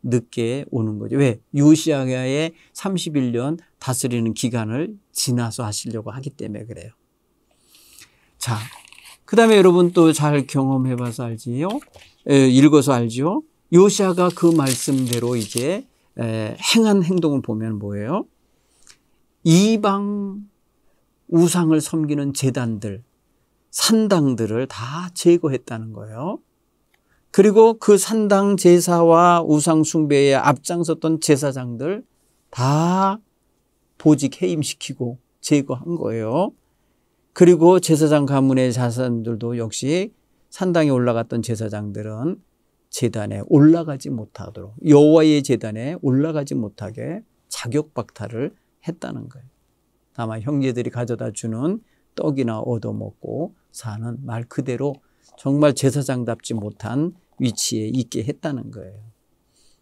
늦게 오는 거죠. 왜? 요시야의 31년 다스리는 기간을 지나서 하시려고 하기 때문에 그래요. 자, 그 다음에 여러분 또 잘 경험해봐서 알지요? 읽어서 알지요? 요시야가 그 말씀대로 이제 행한 행동을 보면 뭐예요? 이방 우상을 섬기는 제단들, 산당들을 다 제거했다는 거예요. 그리고 그 산당 제사와 우상 숭배에 앞장섰던 제사장들 다 보직 해임시키고 제거한 거예요. 그리고 제사장 가문의 자손들도 역시 산당에 올라갔던 제사장들은 제단에 올라가지 못하도록, 여호와의 제단에 올라가지 못하게 자격 박탈을 했다는 거예요. 다만 형제들이 가져다 주는 떡이나 얻어먹고 사는 말 그대로 정말 제사장답지 못한 위치에 있게 했다는 거예요.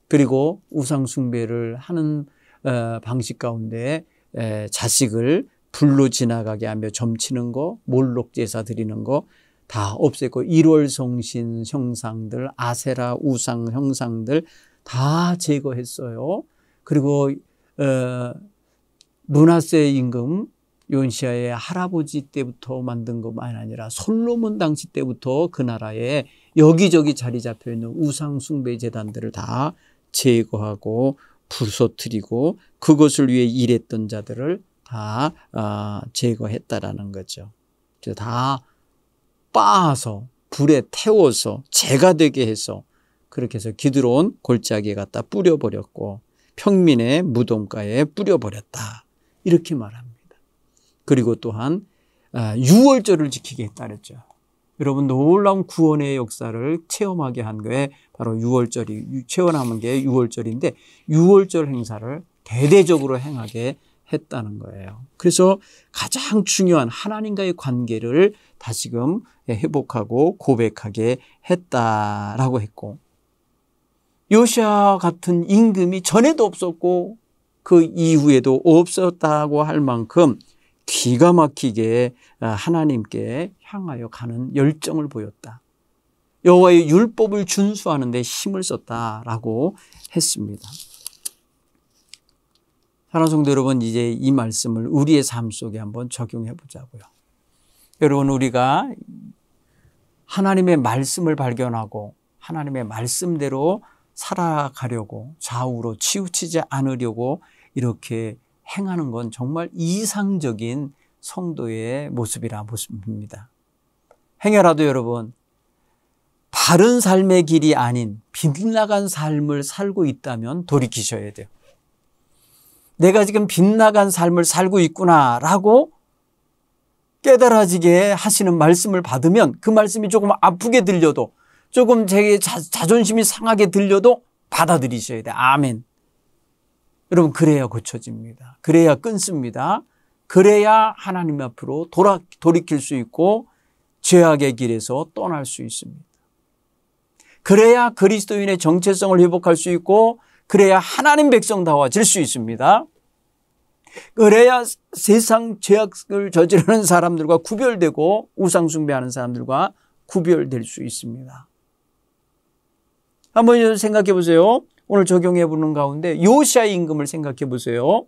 그리고 우상 숭배를 하는 방식 가운데 자식을 불로 지나가게 하며 점치는 거, 몰록 제사 드리는 거 다 없앴고 1월 성신 형상들, 아세라 우상 형상들 다 제거했어요. 그리고 므낫세 임금 요시야의 할아버지 때부터 만든 것만이 아니라 솔로몬 당시 때부터 그 나라에 여기저기 자리 잡혀 있는 우상 숭배 제단들을 다 제거하고 부서뜨리고 그것을 위해 일했던 자들을 다 제거했다라는 거죠. 그래서 다 빻아서 불에 태워서 재가 되게 해서 그렇게 해서 기드론 골짜기에 갖다 뿌려버렸고 평민의 무덤가에 뿌려버렸다. 이렇게 말합니다. 그리고 또한 유월절을 지키게 했다 그랬죠. 여러분 놀라운 구원의 역사를 체험하게 한 게 바로 유월절이, 체험하는 게 유월절인데 유월절 행사를 대대적으로 행하게 했다는 거예요. 그래서 가장 중요한 하나님과의 관계를 다시금 회복하고 고백하게 했다라고 했고, 요시야 같은 임금이 전에도 없었고 그 이후에도 없었다고 할 만큼 기가 막히게 하나님께 향하여 가는 열정을 보였다. 여호와의 율법을 준수하는 데 힘을 썼다라고 했습니다. 사랑하는 성도 여러분, 이제 이 말씀을 우리의 삶 속에 한번 적용해 보자고요. 여러분, 우리가 하나님의 말씀을 발견하고 하나님의 말씀대로 살아가려고 좌우로 치우치지 않으려고 이렇게 행하는 건 정말 이상적인 성도의 모습입니다. 행여라도 여러분, 바른 삶의 길이 아닌 빗나간 삶을 살고 있다면 돌이키셔야 돼요. 내가 지금 빗나간 삶을 살고 있구나라고 깨달아지게 하시는 말씀을 받으면 그 말씀이 조금 아프게 들려도 조금 제 자존심이 상하게 들려도 받아들이셔야 돼요. 아멘. 여러분, 그래야 고쳐집니다. 그래야 끊습니다. 그래야 하나님 앞으로 돌이킬 수 있고 죄악의 길에서 떠날 수 있습니다. 그래야 그리스도인의 정체성을 회복할 수 있고 그래야 하나님 백성다워질 수 있습니다. 그래야 세상 죄악을 저지르는 사람들과 구별되고 우상 숭배하는 사람들과 구별될 수 있습니다. 한번 생각해 보세요. 오늘 적용해 보는 가운데 요시야 임금을 생각해 보세요.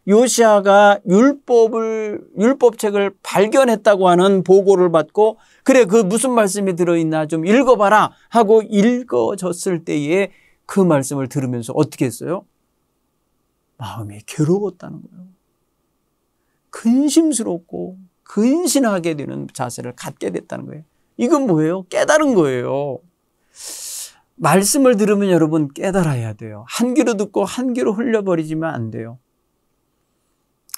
요시야가 율법책을 발견했다고 하는 보고를 받고 그래 그 무슨 말씀이 들어있나 좀 읽어봐라 하고 읽어졌을 때에 그 말씀을 들으면서 어떻게 했어요? 마음이 괴로웠다는 거예요. 근심스럽고 근신하게 되는 자세를 갖게 됐다는 거예요. 이건 뭐예요? 깨달은 거예요. 말씀을 들으면 여러분 깨달아야 돼요. 한 귀로 듣고 한 귀로 흘려버리지면 안 돼요.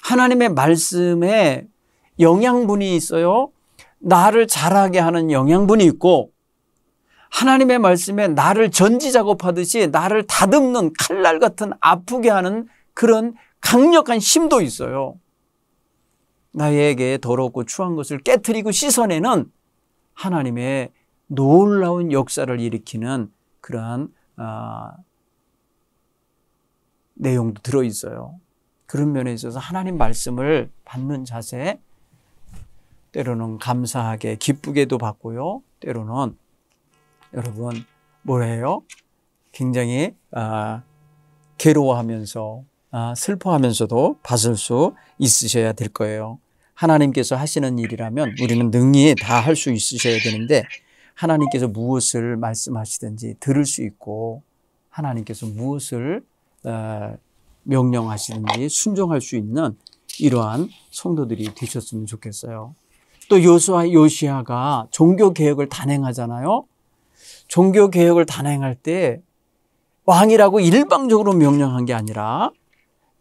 하나님의 말씀에 영양분이 있어요. 나를 자라게 하는 영양분이 있고 하나님의 말씀에 나를 전지작업하듯이 나를 다듬는 칼날 같은 아프게 하는 그런 강력한 힘도 있어요. 나에게 더럽고 추한 것을 깨트리고 씻어내는 하나님의 놀라운 역사를 일으키는 그러한 내용도 들어있어요. 그런 면에 있어서 하나님 말씀을 받는 자세 때로는 감사하게 기쁘게도 받고요. 때로는 여러분 뭐예요? 굉장히 괴로워하면서 슬퍼하면서도 받을 수 있으셔야 될 거예요. 하나님께서 하시는 일이라면 우리는 능히 다 할 수 있으셔야 되는데 하나님께서 무엇을 말씀하시든지 들을 수 있고 하나님께서 무엇을 명령하시든지 순종할 수 있는 이러한 성도들이 되셨으면 좋겠어요. 또 요시야가 종교개혁을 단행하잖아요. 종교개혁을 단행할 때 왕이라고 일방적으로 명령한 게 아니라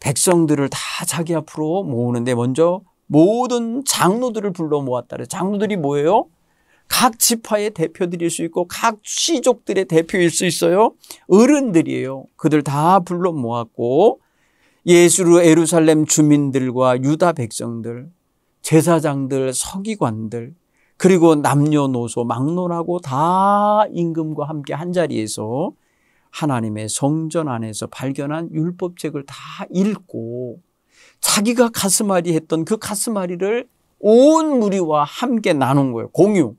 백성들을 다 자기 앞으로 모으는데 먼저 모든 장로들을 불러 모았다. 장로들이 뭐예요? 각 지파의 대표들일 수 있고 각 시족들의 대표일 수 있어요. 어른들이에요. 그들 다 불러 모았고 예루살렘 주민들과 유다 백성들, 제사장들, 서기관들 그리고 남녀노소 막론하고 다 임금과 함께 한자리에서 하나님의 성전 안에서 발견한 율법책을 다 읽고 자기가 가슴앓이 했던 그 가슴앓이를 온 무리와 함께 나눈 거예요. 공유.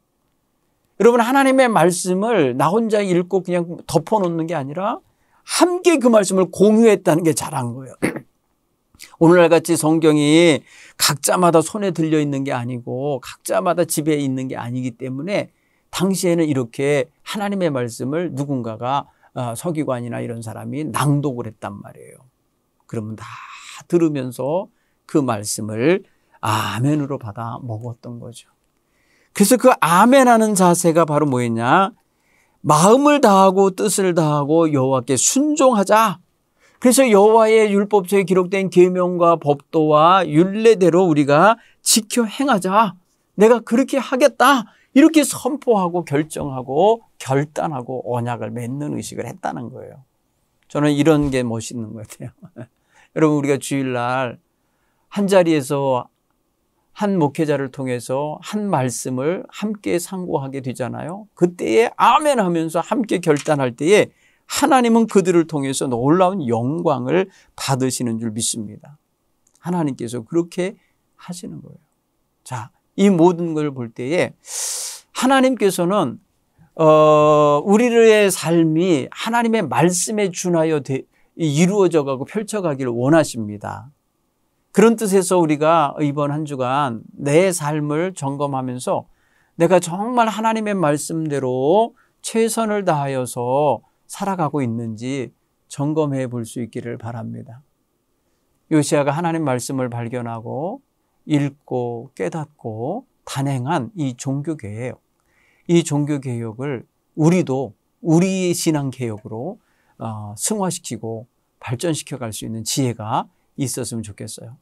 여러분 하나님의 말씀을 나 혼자 읽고 그냥 덮어놓는 게 아니라 함께 그 말씀을 공유했다는 게 잘한 거예요. 오늘날 같이 성경이 각자마다 손에 들려 있는 게 아니고 각자마다 집에 있는 게 아니기 때문에 당시에는 이렇게 하나님의 말씀을 누군가가 서기관이나 이런 사람이 낭독을 했단 말이에요. 그러면 다 들으면서 그 말씀을 아멘으로 받아 먹었던 거죠. 그래서 그 아멘하는 자세가 바로 뭐였냐? 마음을 다하고 뜻을 다하고 여호와께 순종하자. 그래서 여호와의 율법책에 기록된 계명과 법도와 율례대로 우리가 지켜 행하자. 내가 그렇게 하겠다. 이렇게 선포하고 결정하고 결단하고 언약을 맺는 의식을 했다는 거예요. 저는 이런 게 멋있는 것 같아요. 여러분 우리가 주일날 한자리에서 한 목회자를 통해서 한 말씀을 함께 상고하게 되잖아요. 그때에 아멘 하면서 함께 결단할 때에 하나님은 그들을 통해서 놀라운 영광을 받으시는 줄 믿습니다. 하나님께서 그렇게 하시는 거예요. 자, 이 모든 걸 볼 때에 하나님께서는 우리의 삶이 하나님의 말씀에 준하여 이루어져 가고 펼쳐가기를 원하십니다. 그런 뜻에서 우리가 이번 한 주간 내 삶을 점검하면서 내가 정말 하나님의 말씀대로 최선을 다하여서 살아가고 있는지 점검해 볼 수 있기를 바랍니다. 요시야가 하나님 말씀을 발견하고 읽고 깨닫고 단행한 이 종교개혁, 이 종교개혁을 우리도 우리의 신앙개혁으로 승화시키고 발전시켜 갈 수 있는 지혜가 있었으면 좋겠어요.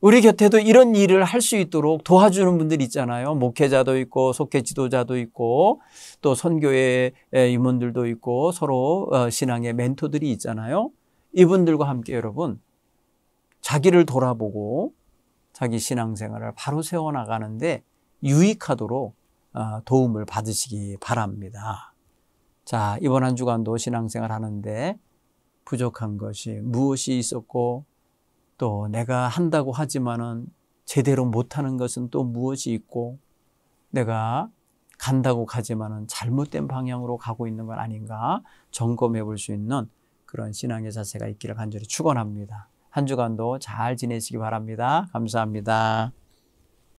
우리 곁에도 이런 일을 할 수 있도록 도와주는 분들 있잖아요. 목회자도 있고 속회 지도자도 있고 또 선교의 임원들도 있고 서로 신앙의 멘토들이 있잖아요. 이분들과 함께 여러분 자기를 돌아보고 자기 신앙생활을 바로 세워나가는데 유익하도록 도움을 받으시기 바랍니다. 자, 이번 한 주간도 신앙생활 하는데 부족한 것이 무엇이 있었고 또 내가 한다고 하지만은 제대로 못하는 것은 또 무엇이 있고 내가 간다고 가지만은 잘못된 방향으로 가고 있는 건 아닌가 점검해 볼 수 있는 그런 신앙의 자세가 있기를 간절히 축원합니다. 한 주간도 잘 지내시기 바랍니다. 감사합니다.